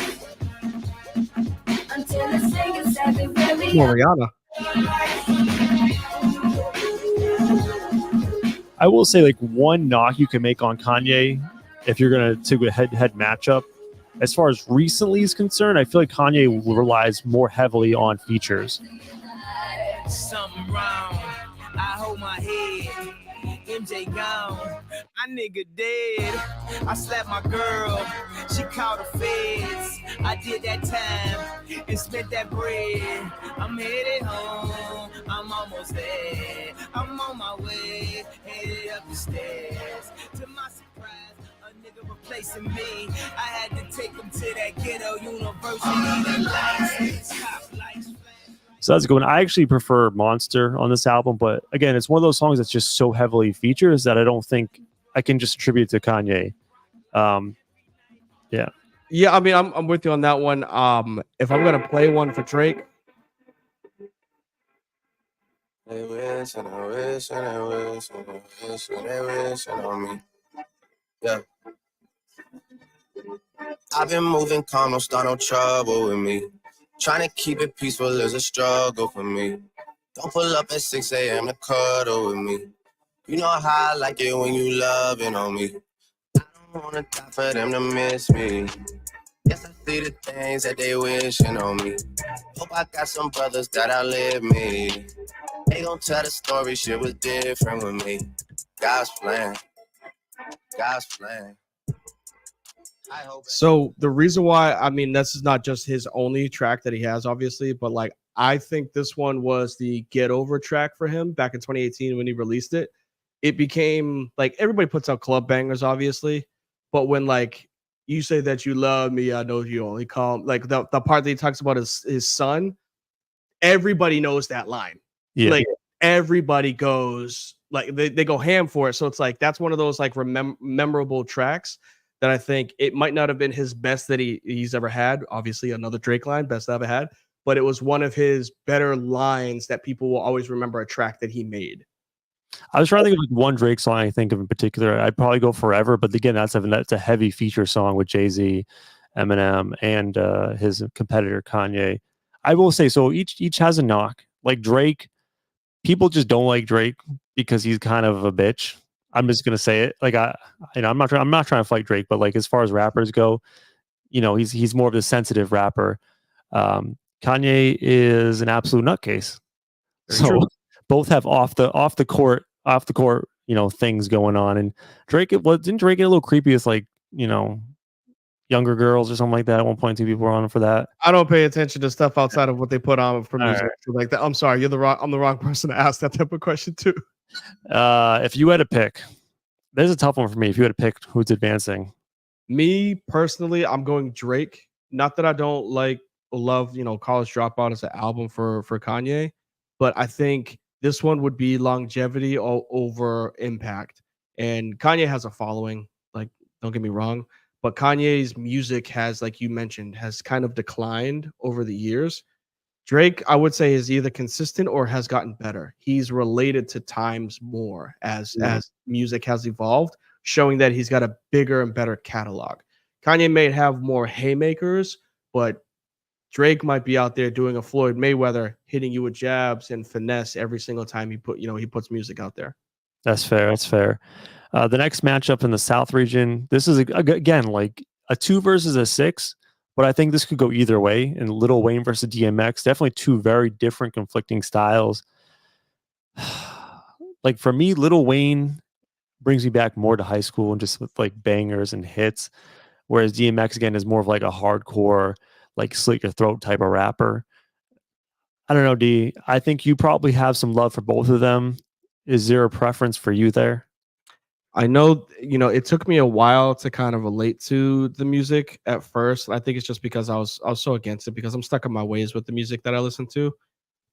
Until it's singing, sadly, really. Rihanna. I will say, like, one knock you can make on Kanye, if you're going to take a head-to-head matchup, as far as recently is concerned, I feel like Kanye relies more heavily on features. Something wrong. I hold my head. MJ gone. My nigga dead. I slapped my girl. She called the feds. I did that time and spent that bread. I'm headed home. I'm almost there. I'm on my way. Headed up the stairs. To my surprise, a nigga replacing me. I had to take him to that ghetto university. The lights, top lights. So that's a good one. I actually prefer Monster on this album, but again, it's one of those songs that's just so heavily features that I don't think I can just attribute to Kanye. Yeah. Yeah, I mean, I'm with you on that one. If I'm gonna play one for Drake, They wish and I wish and I wish and I wish and they wish on me. Yeah. I've been moving calm, don't start no trouble with me. Trying to keep it peaceful is a struggle for me. Don't pull up at 6 a.m. to cuddle with me. You know how I like it when you loving on me. I don't wanna die for them to miss me. Yes, I see the things that they wishing on me. Hope I got some brothers that outlive me. They gon' tell the story, shit was different with me. God's plan, God's plan. I hope. so the reason why, I mean, this is not just his only track that he has, obviously, but like I think this one was the get over track for him back in 2018 when he released it. It became like everybody puts out club bangers, obviously, but when like you say that you love me, I know you only call like the part that he talks about his son, everybody knows that line. Yeah. Like everybody goes like they go ham for it. So it's like that's one of those like memorable tracks that I think it might not have been his best that he's ever had. Obviously, another Drake line, best I ever had, but it was one of his better lines that people will always remember a track that he made. I was trying to think of like one Drake song I think of in particular. I'd probably go Forever, but again, that's a heavy feature song with Jay-Z, Eminem, and his competitor Kanye. I will say so. Each has a knock. Like Drake, people just don't like Drake because he's kind of a bitch. I'm just gonna say it. Like I'm not trying to fight Drake, but like as far as rappers go, he's more of a sensitive rapper. Kanye is an absolute nutcase. Very So true. both have off the court things going on. And Drake, didn't Drake get a little creepy with like younger girls or something like that at one point? Two people were on for that. I don't pay attention to stuff outside of what they put on for All music. right. So like that. I'm sorry, I'm the wrong person to ask that type of question too. If you had to pick, there's a tough one for me. If you had to pick who's advancing, Me personally, I'm going Drake. Not that I don't love College Dropout as an album for Kanye, but I think this one would be longevity over impact. And Kanye has a following. Like, don't get me wrong, but Kanye's music has, like you mentioned, has kind of declined over the years. Drake, I would say, is either consistent or has gotten better. He's related to times more as music has evolved, showing that he's got a bigger and better catalog. Kanye may have more haymakers, but Drake might be out there doing a Floyd Mayweather, hitting you with jabs and finesse every single time he puts music out there. That's fair. That's fair. The next matchup in the South region, this is again like a 2 versus a 6, but I think this could go either way. And Lil Wayne versus DMX, definitely two very different, conflicting styles. Like for me, Lil Wayne brings me back more to high school and just with like bangers and hits, whereas DMX again is more of like a hardcore, like slit your throat type of rapper. I don't know, D. I think you probably have some love for both of them. Is there a preference for you there? I know, it took me a while to kind of relate to the music at first. I think it's just because I was so against it because I'm stuck in my ways with the music that I listen to.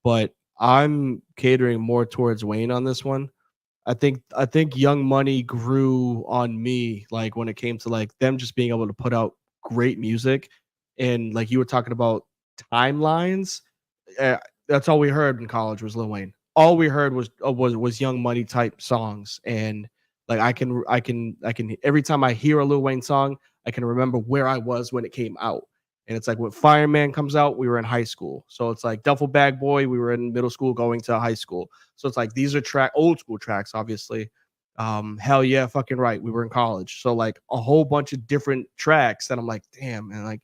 But I'm catering more towards Wayne on this one. I think Young Money grew on me like when it came to like them just being able to put out great music, and like you were talking about timelines. uh, that's all we heard in college was Lil Wayne. All we heard was Young Money type songs, and like I can every time I hear a Lil Wayne song, I can remember where I was when it came out. And it's like when Fireman comes out, we were in high school. So it's like Duffel Bag Boy, we were in middle school going to high school. So it's like these are old school tracks, obviously. Hell yeah, fucking right. We were in college. So like a whole bunch of different tracks that I'm like, damn, man, like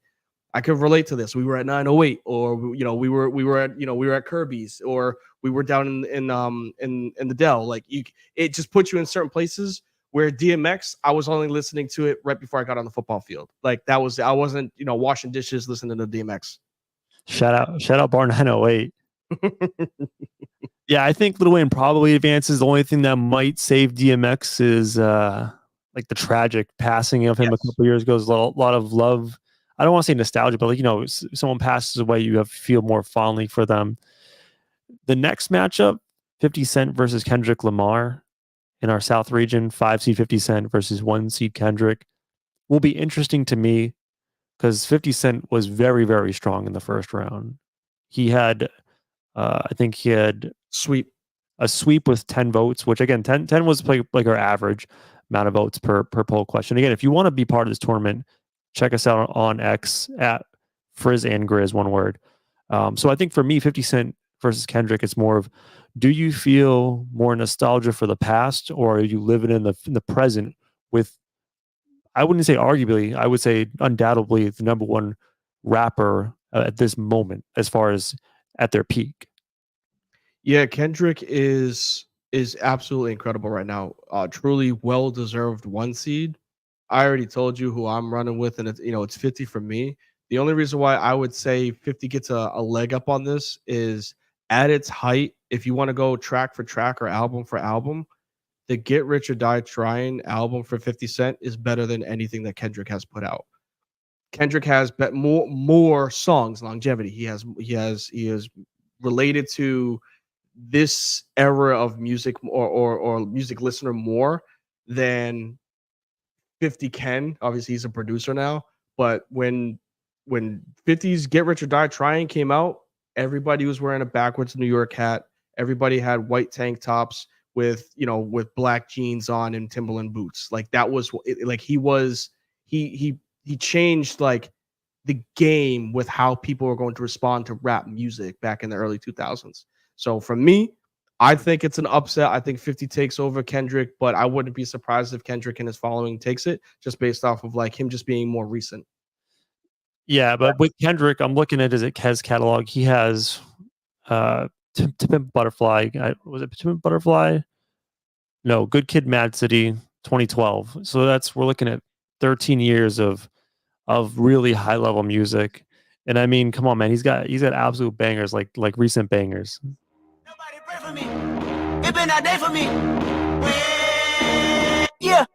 I could relate to this. We were at 908, or we were at Kirby's, or we were down in the Dell. Like it just puts you in certain places where DMX, I was only listening to it right before I got on the football field. Like I wasn't washing dishes listening to DMX. Shout out Bar 908. Yeah, I think Lil Wayne probably advances. The only thing that might save DMX is like the tragic passing of him a couple years ago. There's a lot of love. I don't want to say nostalgia, but like someone passes away, you feel more fondly for them. The next matchup, 50 Cent versus Kendrick Lamar in our South region, 5 seed 50 Cent versus 1 seed Kendrick, will be interesting to me. because 50 Cent was very, very strong in the first round. He had, I think he had Sweep. a sweep with 10 votes, which again, 10 was like our average amount of votes per poll question. Again, if you want to be part of this tournament, check us out on X at Frizz and Grizz, one word. So I think for me, 50 Cent versus Kendrick, it's more of, do you feel more nostalgia for the past, or are you living in the present with, I wouldn't say arguably, I would say undoubtedly the number one rapper at this moment as far as at their peak. Yeah, Kendrick is absolutely incredible right now. Truly well deserved one seed. I already told you who I'm running with, and it's 50 for me. The only reason why I would say 50 gets a leg up on this is at its height. If you want to go track for track or album for album, the Get Rich or Die Trying album for 50 Cent is better than anything that Kendrick has put out. Kendrick has more songs, longevity. He is related to this era of music or music listener more than 50 Ken. Obviously, he's a producer now, but when 50's Get Rich or Die Trying came out, everybody was wearing a backwards New York hat. Everybody had white tank tops with black jeans on and Timberland boots. Like that was like he changed like the game with how people are going to respond to rap music back in the early 2000s. So for me, I think it's an upset. I think 50 takes over Kendrick, but I wouldn't be surprised if Kendrick and his following takes it just based off of like him just being more recent. Yeah, but with Kendrick, I'm looking at his catalog. He has To Pimp Butterfly. Was it To Pimp Butterfly? No, Good Kid, Mad City, 2012. So we're looking at 13 years of really high level music. And I mean, come on, man, he's got absolute bangers, like recent bangers. Nobody pray for me. It been a day for me. Yeah.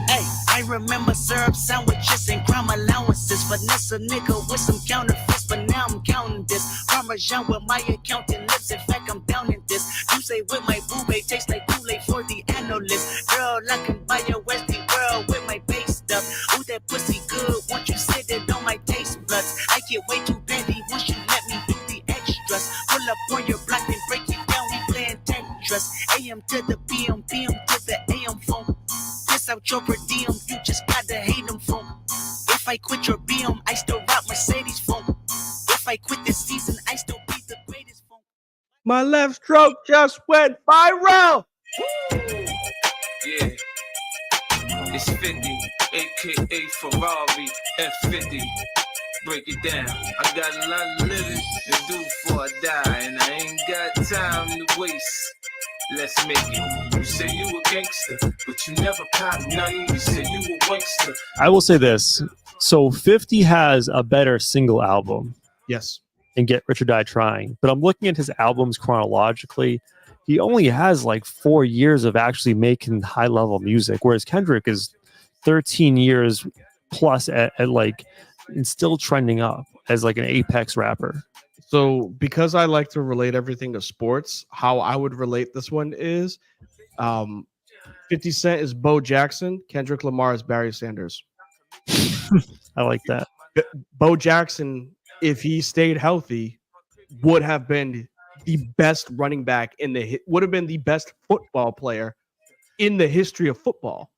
Hey, I remember syrup sandwiches and crime allowances. Vanessa nigga with some counterfeits, but now I'm counting this. Parmesan with my accountant lips. In fact, I'm down in this. You say with my boo-bae tastes like Kool-Aid for the analyst. Girl, I can buy your Westie world with my base stuff. Ooh, that pussy good. Once you sit it on my taste buds. I get way too bendy once you let me do the extras. Pull up on your block and break it down. We playing Tetris. AM to the PM, PM to the AM phone. Piss out your per diem, you just gotta hate them phone. If I quit your BM, I still rock Mercedes phone. If I quit this season, I still be the greatest phone. My left stroke just went viral. Yeah, it's 50, aka Ferrari F50. Break it down. I got a lot of living to do before I die, and I ain't got time to waste. Let's make it. You say you a gangster, but you never pop nothing. You say you a wankster. I will say this. So 50 has a better single album Yes. than Get Rich or Die Trying. But I'm looking at his albums chronologically. He only has like 4 years of actually making high level music, whereas Kendrick is 13 years plus at like, and still trending up as like an apex rapper. So because I like to relate everything to sports, how I would relate this one is 50 Cent is Bo Jackson, Kendrick Lamar is Barry Sanders. I like that. Bo Jackson, if he stayed healthy, would have been the best running back would have been the best football player in the history of football.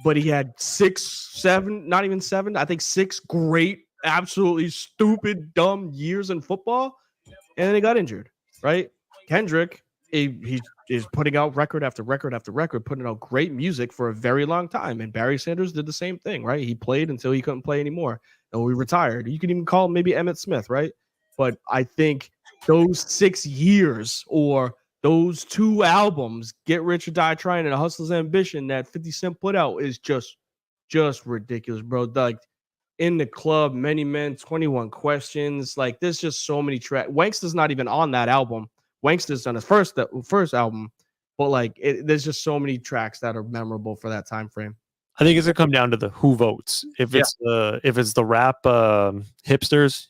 But he had 7, not even 7, I think 6 great, absolutely stupid, dumb years in football, and then he got injured, right? Kendrick, he is putting out record after record after record, putting out great music for a very long time. And Barry Sanders did the same thing, right? He played until he couldn't play anymore, and we retired. You could even call him maybe Emmett Smith, right? But I think those 6 years or those 2 albums, Get Rich or Die Trying and A Hustler's Ambition, that 50 Cent put out is just ridiculous, bro. Like In the Club, Many Men, 21 Questions. Like there's just so many tracks. Wanksta's not even on that album. Wanksta's on his first album, but like there's just so many tracks that are memorable for that time frame. I think it's gonna come down to the who votes. If it's the rap hipsters,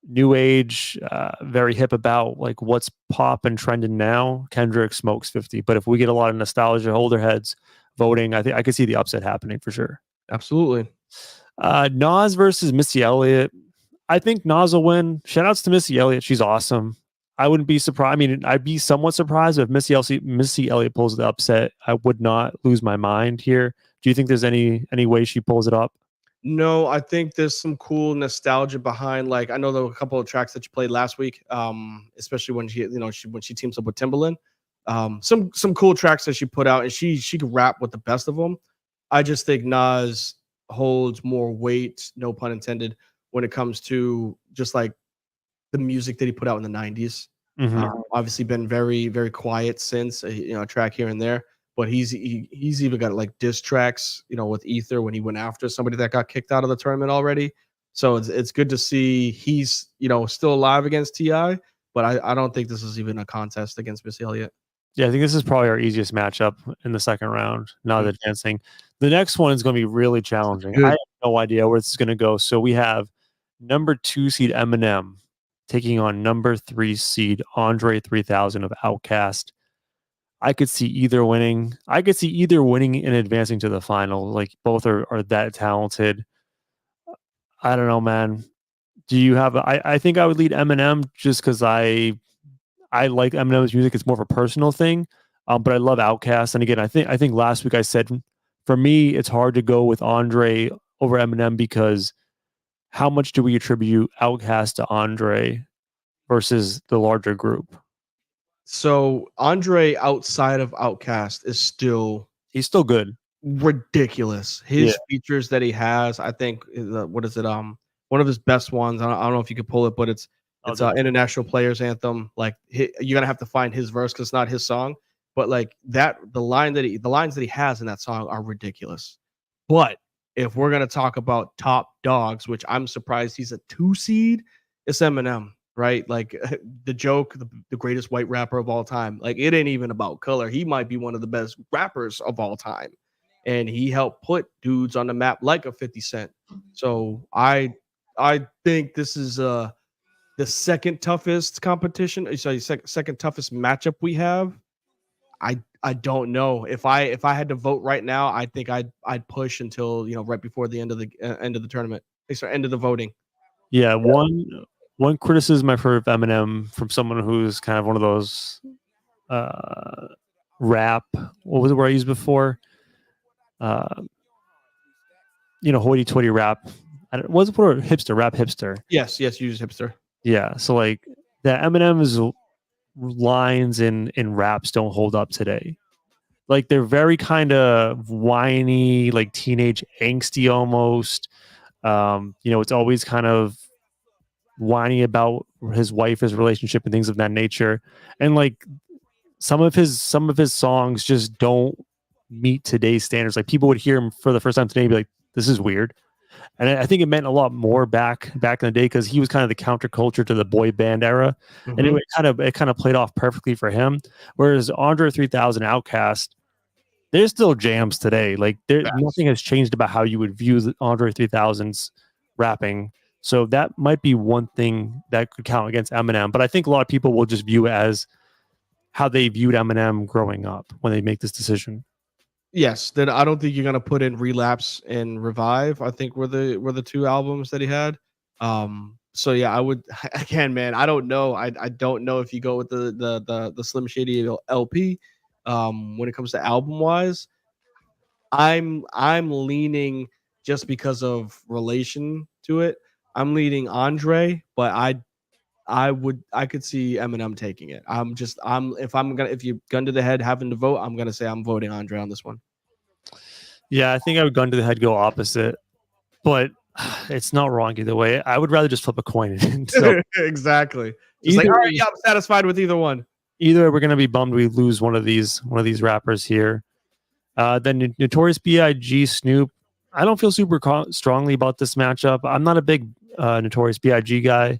new age, very hip about like what's pop and trending now, Kendrick smokes 50. But if we get a lot of nostalgia older heads voting, I think I could see the upset happening for sure. Absolutely. Nas versus Missy Elliott. I think Nas will win. Shout outs to Missy Elliott. She's awesome. I wouldn't be surprised. I mean, I'd be somewhat surprised if Missy Elliott pulls the upset. I would not lose my mind here. Do you think there's any way she pulls it up? No, I think there's some cool nostalgia behind. Like, I know there were a couple of tracks that you played last week, especially when when she teams up with Timbaland. Some cool tracks that she put out, and she could rap with the best of them. I just think Nas holds more weight, no pun intended, when it comes to just like the music that he put out in the 90s. Obviously been very, very quiet since, a track here and there, but he's even got like diss tracks, with Ether when he went after somebody that got kicked out of the tournament already. So it's good to see he's, still alive against T.I., but I don't think this is even a contest against Missy Elliott. Yeah, I think this is probably our easiest matchup in the second round, not advancing. The next one is going to be really challenging. I have no idea where this is going to go. So we have number 2 seed Eminem taking on number 3 seed Andre 3000 of Outkast. I could see either winning. I could see either winning and advancing to the final. Like, both are that talented. I don't know, man. Do you have? I think I would lead Eminem just because I like Eminem's music. It's more of a personal thing. But I love Outkast. And again, I think last week I said, for me, it's hard to go with Andre over Eminem because how much do we attribute Outkast to Andre versus the larger group? So Andre outside of Outkast is he's still good. Ridiculous. His features that he has, I think, what is it? One of his best ones. I don't know if you could pull it, but it's International Players Anthem. Like, you're gonna have to find his verse because it's not his song. But like that, the lines that he has in that song are ridiculous. But if we're gonna talk about top dogs, which I'm surprised he's a 2 seed, it's Eminem, right? Like, the joke, the greatest white rapper of all time. Like, it ain't even about color. He might be one of the best rappers of all time, and he helped put dudes on the map like a 50 Cent. So I think this is the second toughest competition. Sorry, second toughest matchup we have. I don't know if I had to vote right now. I think I'd push until right before the end of the tournament. Sorry, end of the voting. Yeah, one criticism I've heard of Eminem from someone who's kind of one of those rap. What was the word I used before? Hoity-toity rap. What's the word? Rap hipster. Yes, you use hipster. Yeah, so like that Eminem's lines in raps don't hold up today. Like, they're very kind of whiny, like teenage angsty almost. It's always kind of whiny about his wife, his relationship, and things of that nature. And like some of his songs just don't meet today's standards. Like, people would hear him for the first time today and be like, this is weird. And I think it meant a lot more back in the day because he was kind of the counterculture to the boy band era. And it kind of played off perfectly for him. Whereas Andre 3000 Outkast, there's still jams today. Like, nothing has changed about how you would view the Andre 3000's rapping. So that might be one thing that could count against Eminem. But I think a lot of people will just view it as how they viewed Eminem growing up when they make this decision. Yes, then I don't think you're gonna put in Relapse and Revive. I think were the 2 albums that he had. So yeah, I would again, man. I don't know. I don't know if you go with the Slim Shady LP. When it comes to album wise, I'm leaning just because of relation to it. I'm leaning Andre, but I could see Eminem taking it. If you gun to the head having to vote, I'm gonna say I'm voting Andre on this one. Yeah, I think I would gun to the head go opposite, but it's not wrong either way. I would rather just flip a coin. So exactly. Just like, all right, yeah, I'm satisfied with either one. Either way, we're gonna be bummed we lose one of these rappers here. Then Notorious B.I.G. Snoop. I don't feel super strongly about this matchup. I'm not a big Notorious B.I.G. guy.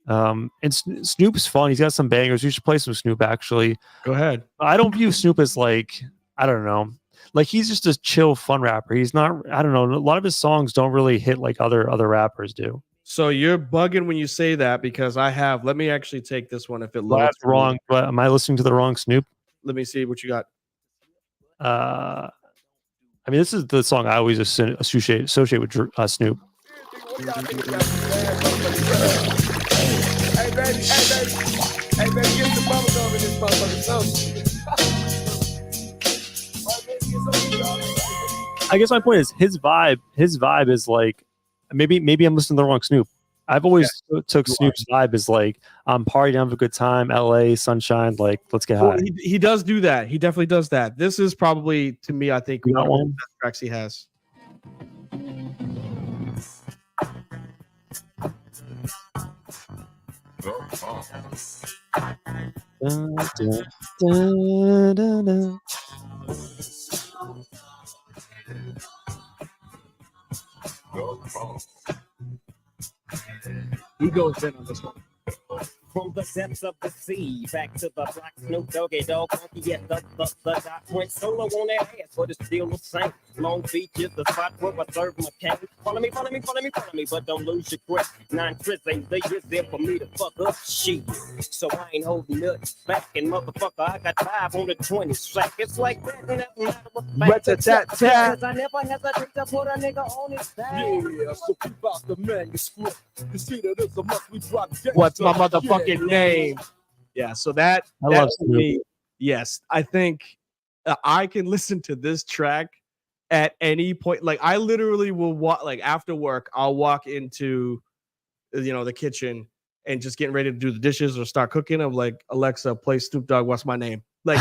And Snoop's fun. He's got some bangers. You should play some Snoop, actually. Go ahead. I don't view Snoop as like, I don't know. Like, he's just a chill, fun rapper. He's not, I don't know. A lot of his songs don't really hit like other rappers do. So you're bugging when you say that because let me actually take this one if it loads. That's wrong. But am I listening to the wrong Snoop? Let me see what you got. I mean, this is the song I always associate with Snoop. Hey, baby, get some bubble gum in this motherfucker. I guess my point is his vibe is like, maybe I'm listening to the wrong Snoop. I've always took Snoop's vibe as like, I'm partying, having a good time, LA, sunshine, like, let's get high. He does do that. He definitely does that. This is probably, to me, I think, one of the best tracks he has. He goes in on this one. From the depths of the sea, back to the block, Snoop Doggy Dogg, funky, yeah, the doc went solo on that ass, but it's still the same. Long Beach is the spot where I serve my cane. Follow me, but don't lose your grip. 9 trips ain't there for me to fuck up shit. So I ain't holding nuts back, and motherfucker, I got 5 on the 20 sack. It's like that, and that's matter of fact. Cause I never hesitate to put a nigga on his back. Yeah, so keep out the manuscript. You see that it's a must we drop dead. What's my motherfucking name? Yeah, so that love to me, yes, I think I can listen to this track at any point. Like I literally will walk, like after work, I'll walk into the kitchen and just getting ready to do the dishes or start cooking. I'm like, Alexa, play Snoop Dogg, What's My Name? Like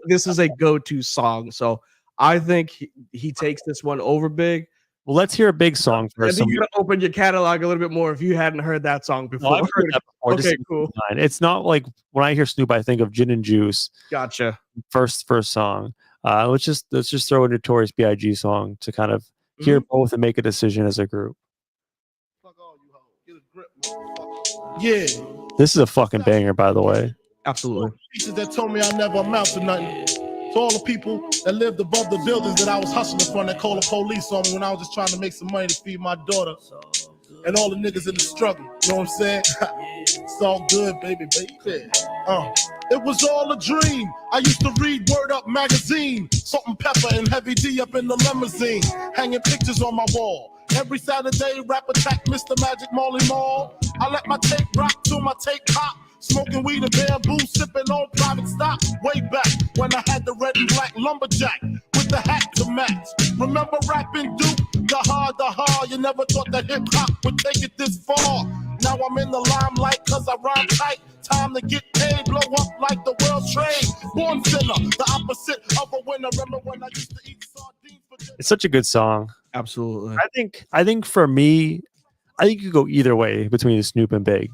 this is a go-to song. So I think he takes this one over Big. Well, let's hear a Big song first. I think you're gonna open your catalog a little bit more if you hadn't heard that song before. No, I've heard that before. Okay, cool. It's not like when I hear Snoop, I think of Gin and Juice. Gotcha. First song. Let's just throw a Notorious B.I.G. song to kind of hear both and make a decision as a group. Yeah. This is a fucking banger, by the way. Absolutely. Pieces that told me I never amount to nothing. To all the people that lived above the buildings that I was hustling from that called the police on me when I was just trying to make some money to feed my daughter. And all the niggas in the struggle. You know what I'm saying? It's all good, baby. It was all a dream. I used to read Word Up magazine. Salt and Pepper and Heavy D up in the limousine. Hanging pictures on my wall. Every Saturday, rap attack Mr. Magic Molly Mall. I let my tape rock till my tape pop. Smoking weed and bamboo, sipping on private stock. Way back when I had the red and black lumberjack with the hat to match. Remember rapping Duke? The hard. You never thought that hip hop would take it this far. Now I'm in the limelight cause I rhyme tight. Time to get paid, blow up like the world's trade. Born sinner, the opposite of a winner. Remember when I used to eat sardines for dinner? It's such a good song. Absolutely. I think for me, I think you could go either way between Snoop and Big.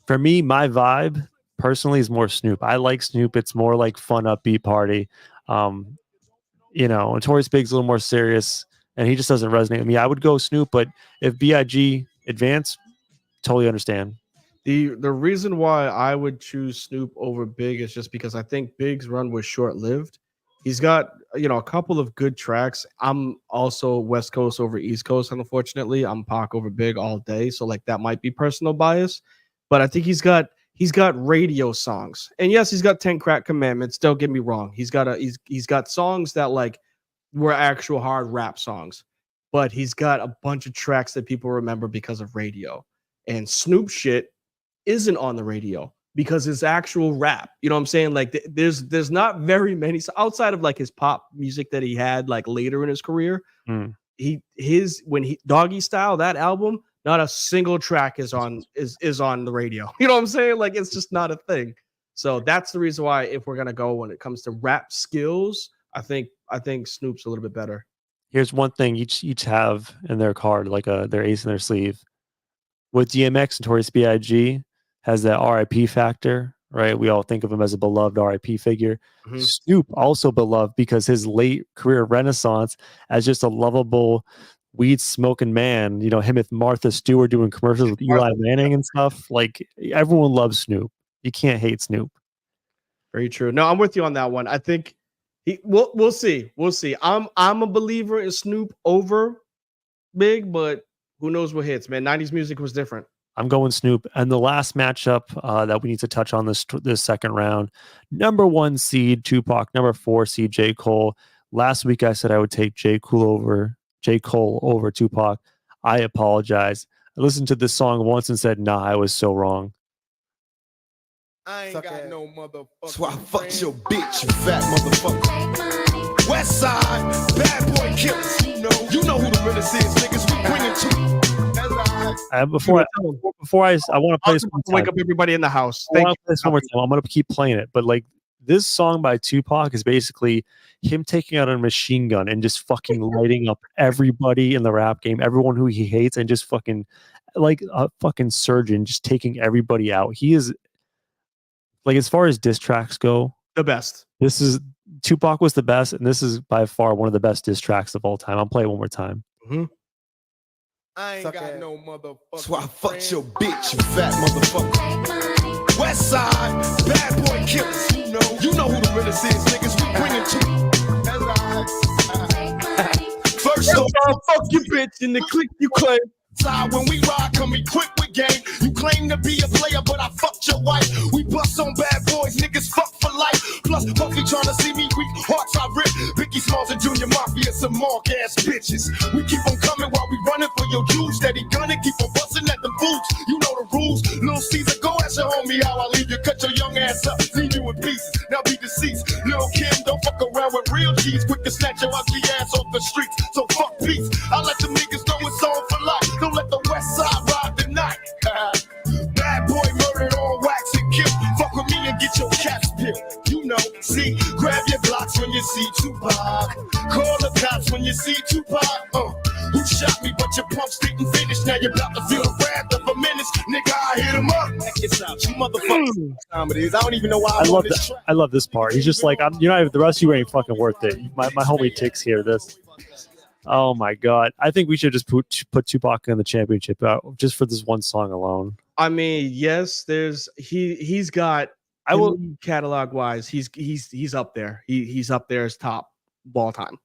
For me, my vibe personally is more Snoop. I like Snoop. It's more like fun, upbeat party. Notorious Big's a little more serious, and he just doesn't resonate with me. I would go Snoop, but if B.I.G. advance, totally understand. The reason why I would choose Snoop over Big is just because I think Big's run was short-lived. He's got, a couple of good tracks. I'm also West Coast over East Coast, unfortunately. I'm Pac over Big all day, so like that might be personal bias. But I think he's got radio songs, and yes, he's got 10 Crack Commandments. Don't get me wrong. He's got songs that like were actual hard rap songs, but he's got a bunch of tracks that people remember because of radio. And Snoop shit isn't on the radio because it's actual rap. You know what I'm saying? Like there's not very many outside of like his pop music that he had like later in his career. When he Doggy Style, that album. Not a single track is on the radio. You know what I'm saying? Like it's just not a thing. So that's the reason why if we're gonna go when it comes to rap skills, I think Snoop's a little bit better. Here's one thing each have in their card, like their ace in their sleeve. With DMX, Notorious B.I.G. has that RIP factor, right? We all think of him as a beloved RIP figure. Snoop also beloved because his late career renaissance as just a lovable weed smoking man, him with Martha Stewart doing commercials with Eli Manning and stuff. Like everyone loves Snoop. You can't hate Snoop. Very true. No, I'm with you on that one. I think we'll see. We'll see. I'm a believer in Snoop over Big, but who knows what hits, man. 90s music was different. I'm going Snoop. And the last matchup that we need to touch on this second round, number 1 seed Tupac, number 4 seed J. Cole. Last week I said I would take J. Cole over Tupac. I apologize. I listened to this song once and said, nah, I was so wrong. I ain't got no motherfucker. That's why I fucked your bitch, you fat motherfucker. West Side, bad boy killers. You know who the realest is, niggas. We bring it to you. Before I want to play this one wake up everybody in the house. Thank you. Play this one more time. I'm going to keep playing it, but like this song by Tupac is basically him taking out a machine gun and just fucking lighting up everybody in the rap game, everyone who he hates, and just fucking like a fucking surgeon, just taking everybody out. He is like, as far as diss tracks go, the best. Tupac was the best, and this is by far one of the best diss tracks of all time. I'll play it one more time. Mm-hmm. I ain't got no motherfucker. That's why I fucked your bitch, you fat motherfucker. West Side, bad boy killers. You know who the realest is, niggas. We bring it to you. First off, fuck your bitch in the click you claim. When we ride, come equipped with game. You claim to be a player, but I fucked your wife. We bust on bad boys, niggas fuck for life. Plus, Puffy trying to see me weak, hearts I rip. Biggie Smalls and Junior Mafia, some mark ass bitches. We keep on coming while we running for your Jews. Steady gunning, keep on busting at the boots. You know the rules. Lil Caesar, go ask your homie how I leave you. Cut your young ass up, leave you in pieces. Now be deceased. Lil Kim, don't fuck around with real cheese. Quick to snatch your ugly ass off the streets. So fuck peace. I let the niggas know it's on for life. Don't let the West Side ride the night. Bad boy murdered on wax and kill. Fuck with me and get your cat's pill. You know, see, grab your blocks when you see Tupac. Call the cops when you see Tupac. Who shot me, but your pumps didn't finish. Now you're about to feel the wrath of a menace. Nigga, I hit him up. Check this out, you motherfuckers. Time it is. I don't even know why I love that. I love this part. He's just like, the rest of you ain't fucking worth it. My homie Ticks here. This. Oh my god! I think we should just put Tupac in the championship just for this one song alone. I mean, yes, he's got. I will catalog wise, he's up there. He's up there as top of all time.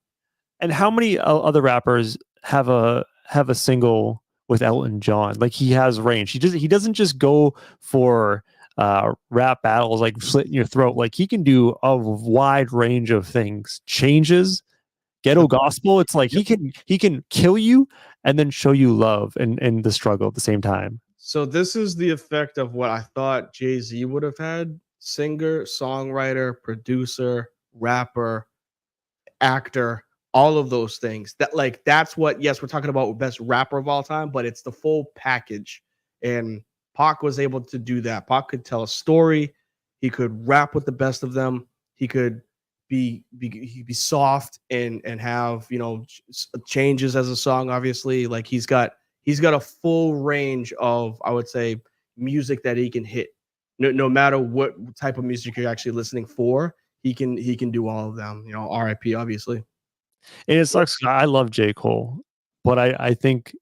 And how many other rappers have a single with Elton John? Like, he has range. He doesn't just go for rap battles like slitting your throat. Like, he can do a wide range of things. Changes. Ghetto gospel, it's like he can kill you and then show you love and the struggle at the same time. So this is the effect of what I thought Jay-Z would have had: singer, songwriter, producer, rapper, actor, all of those things. That's what, yes, we're talking about best rapper of all time, but it's the full package. And Pac was able to do that. Pac could tell a story. He could rap with the best of them. He could be soft and have, changes as a song. Obviously, like he's got a full range of, I would say, music that he can hit. No matter what type of music you're actually listening for, he can do all of them. R.I.P. obviously. And it sucks. I love J. Cole, but I think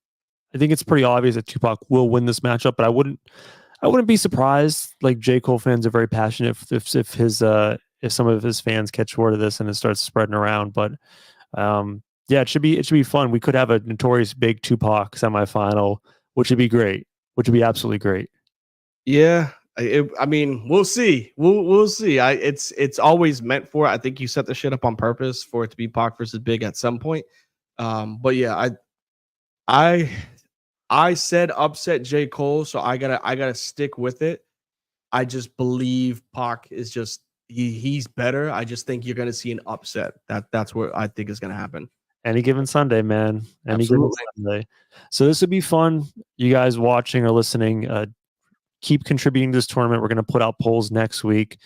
it's pretty obvious that Tupac will win this matchup. But I wouldn't be surprised. Like, J. Cole fans are very passionate if some of his fans catch word of this and it starts spreading around. But yeah, it should be fun. We could have a Notorious Big Tupac semifinal, which would be great. Which would be absolutely great. Yeah, I mean, we'll see. We'll see. It's always meant for. I think you set the shit up on purpose for it to be Pac versus Big at some point. But yeah, I said upset J. Cole, so I gotta stick with it. I just believe Pac is just. He's better. I just think you're going to see an upset. That's what I think is going to happen. Any given Sunday, man. Any given Sunday. So this would be fun. You guys watching or listening, keep contributing to this tournament. We're going to put out polls next week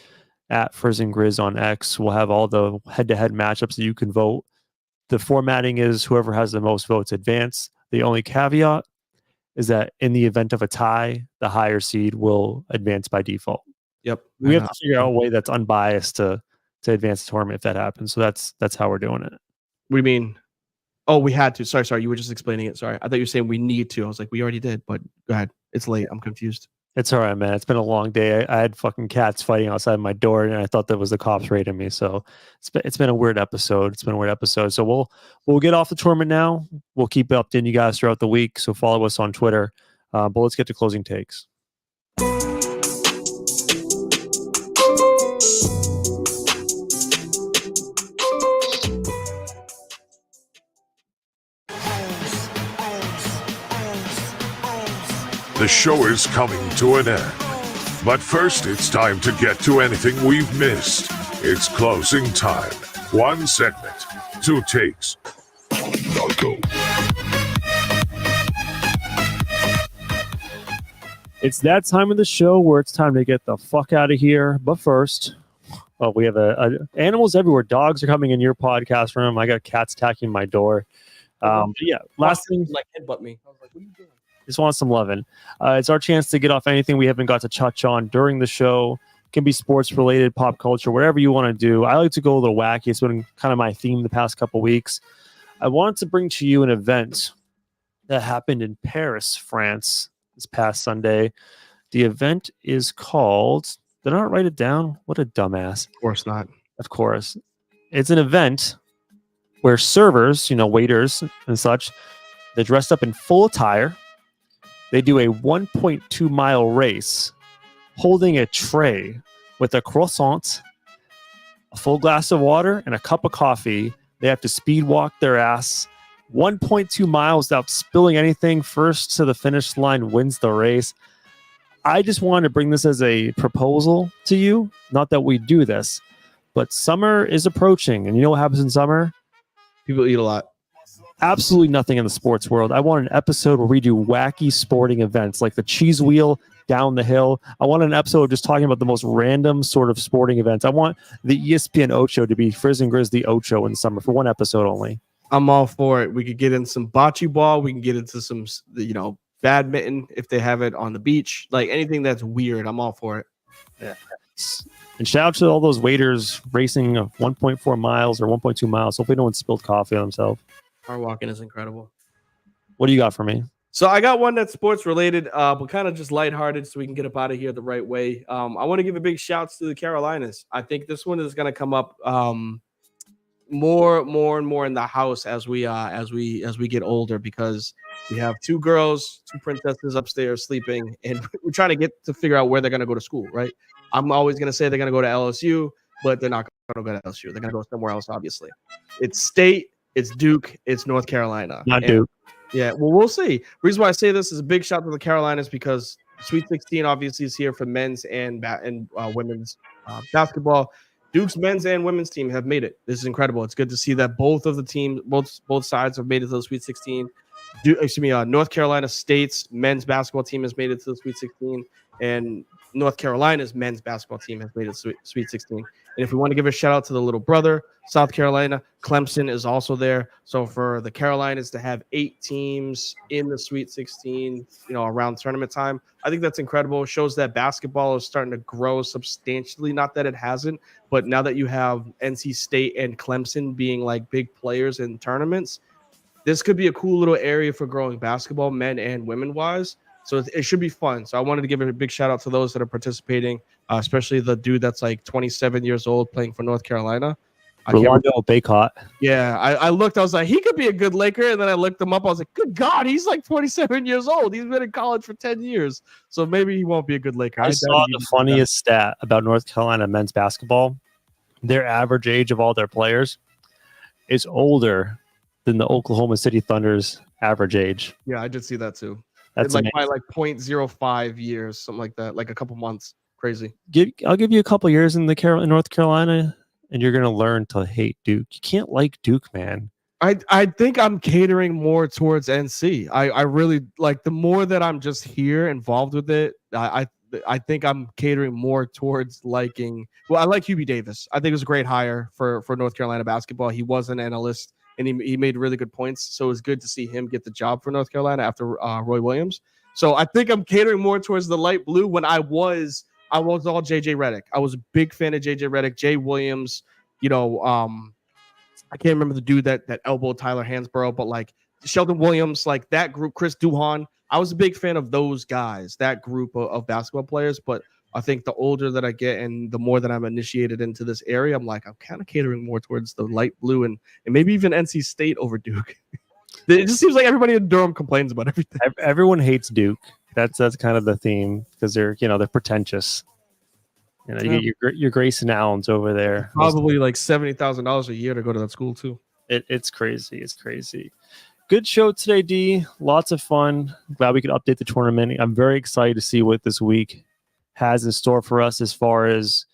at Frizz and Grizz on X. We'll have all the head-to-head matchups that you can vote. The formatting is whoever has the most votes advance. The only caveat is that in the event of a tie, the higher seed will advance by default. Yep. We have to figure out a way that's unbiased to advance the tournament if that happens. So that's how we're doing it. What do you mean? Oh, we had to. Sorry. You were just explaining it. Sorry. I thought you were saying we need to. I was like, we already did, but go ahead. It's late. I'm confused. It's all right, man. It's been a long day. I had fucking cats fighting outside my door, and I thought that was the cops raiding me. So it's been a weird episode. So we'll get off the tournament now. We'll keep updating you guys throughout the week. So follow us on Twitter. But let's get to closing takes. the show is coming to an end. But first, it's time to get to anything we've missed. It's closing time. 1 segment, 2 takes. Now go. It's that time of the show where it's time to get the fuck out of here. But first, well, we have animals everywhere. Dogs are coming in your podcast room. I got cats attacking my door. Yeah, last thing, like headbutt me. I was like, what are you doing? just want some loving. It's our chance to get off anything we haven't got to touch on during the show. It can be sports related, pop culture, whatever you want to do. I like to go a little wacky. It's been kind of my theme the past couple weeks. I wanted to bring to you an event that happened in Paris, France, this past Sunday. The event is called, did I not write it down? What a dumbass. Of course not. Of course. It's an event where servers, waiters and such, they're dressed up in full attire. They do a 1.2 mile race holding a tray with a croissant, a full glass of water, and a cup of coffee. They have to speed walk their ass 1.2 miles without spilling anything. First to the finish line wins the race. I just wanted to bring this as a proposal to you. Not that we do this, but summer is approaching. And you know what happens in summer? People eat a lot. Absolutely nothing in the sports world. I want an episode where we do wacky sporting events like the cheese wheel down the hill. I want an episode of just talking about the most random sort of sporting events. I want the ESPN Ocho to be Frizz and Grizz the Ocho in summer for one episode only. I'm all for it. We could get in some bocce ball. We can get into some, badminton if they have it on the beach. Like anything that's weird, I'm all for it. Yeah. And shout out to all those waiters racing 1.4 miles or 1.2 miles. Hopefully no one spilled coffee on himself. Our walking is incredible. What do you got for me? So I got one that's sports related, but kind of just lighthearted so we can get up out of here the right way. I want to give a big shout to the Carolinas. I think this one is going to come up more and more in the house as we get older, because we have 2 girls, 2 princesses upstairs sleeping, and we're trying to figure out where they're going to go to school, right? I'm always going to say they're going to go to LSU, but they're not going to go to LSU. They're going to go somewhere else, obviously. It's state, it's Duke, it's North Carolina. Not Duke. Yeah, well, we'll see. Reason why I say this is a big shout to the Carolinas because Sweet 16 obviously is here for men's and women's basketball. Duke's men's and women's team have made it. This is incredible. It's good to see that both of the teams, both sides have made it to the Sweet 16. North Carolina State's men's basketball team has made it to the Sweet 16, and North Carolina's men's basketball team has made it to Sweet 16. And if we want to give a shout out to the little brother, South Carolina, Clemson is also there. So for the Carolinas to have 8 teams in the Sweet 16, around tournament time, I think that's incredible. It shows that basketball is starting to grow substantially. Not that it hasn't, but now that you have NC State and Clemson being like big players in tournaments, this could be a cool little area for growing basketball, men and women wise. So it should be fun. So I wanted to give a big shout out to those that are participating, especially the dude that's like 27 years old playing for North Carolina. Rolando Baycott. Yeah, I looked. I was like, he could be a good Laker. And then I looked him up. I was like, good God, he's like 27 years old. He's been in college for 10 years. So maybe he won't be a good Laker. I saw the funniest stat about North Carolina men's basketball. Their average age of all their players is older than the Oklahoma City Thunder's average age. Yeah, I did see that too. That's like by like 0.05 years, something like that, like a couple months. Crazy. I'll give you a couple years in North Carolina, and you're gonna learn to hate Duke. You can't like Duke, man. I think I'm catering more towards NC. I really like, the more that I'm just here involved with it. I think I'm catering more towards liking. Well, I like Hubie Davis. I think it was a great hire for North Carolina basketball. He was an analyst, and he made really good points. So it was good to see him get the job for North Carolina after Roy Williams. So I think I'm catering more towards the light blue. When I was all JJ Redick. I was a big fan of JJ Redick, Jay Williams. I can't remember the dude that elbowed Tyler Hansborough, but like Sheldon Williams, like that group, Chris Duhon. I was a big fan of those guys, that group of basketball players. But I think the older that I get and the more that I'm initiated into this area, I'm kind of catering more towards the light blue and maybe even NC State over Duke. It just seems like everybody in Durham complains about everything. Everyone hates Duke. That's kind of the theme because they're pretentious. You get your Grayson Allens over there. Probably like $70,000 a year to go to that school too. It's crazy. It's crazy. good show today, D. Lots of fun. Glad we could update the tournament. I'm very excited to see what this week has in store for us as far as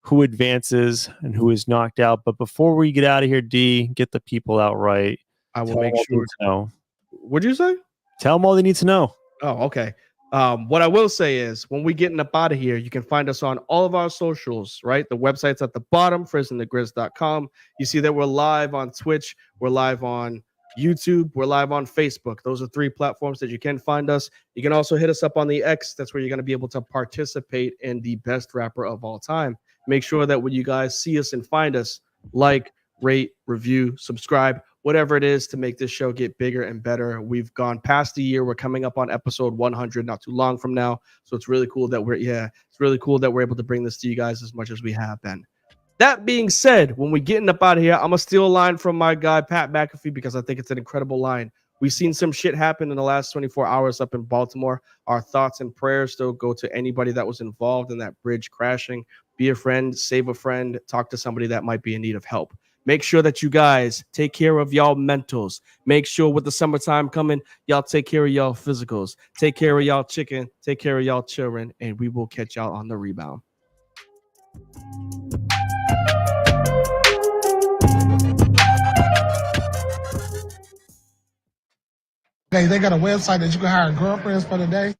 who advances and who is knocked out. But before we get out of here, D, get the people out right. I will Tell make them what they sure. need to know. What'd you say? Tell them all they need to know. Oh, okay. What I will say is when we getting up out of here, you can find us on all of our socials, right? The website's at the bottom, frizzandthegrizz.com. You see that we're live on Twitch, we're live on YouTube, we're live on Facebook. Those are 3 platforms that you can find us. You can also hit us up on the X. That's where you're going to be able to participate in the best rapper of all time. Make sure that when you guys see us and find us, like, rate, review, subscribe, whatever it is to make this show get bigger and better. We've gone past the year. We're coming up on episode 100 not too long from now. So it's really cool that we're able to bring this to you guys as much as we have been. That being said, when we getting up out of here, I'm going to steal a line from my guy, Pat McAfee, because I think it's an incredible line. We've seen some shit happen in the last 24 hours up in Baltimore. Our thoughts and prayers still go to anybody that was involved in that bridge crashing. Be a friend, save a friend, talk to somebody that might be in need of help. Make sure that you guys take care of y'all mentals. Make sure with the summertime coming, y'all take care of y'all physicals. Take care of y'all chicken. Take care of y'all children. And we will catch y'all on the rebound. They got a website that you can hire girlfriends for the day.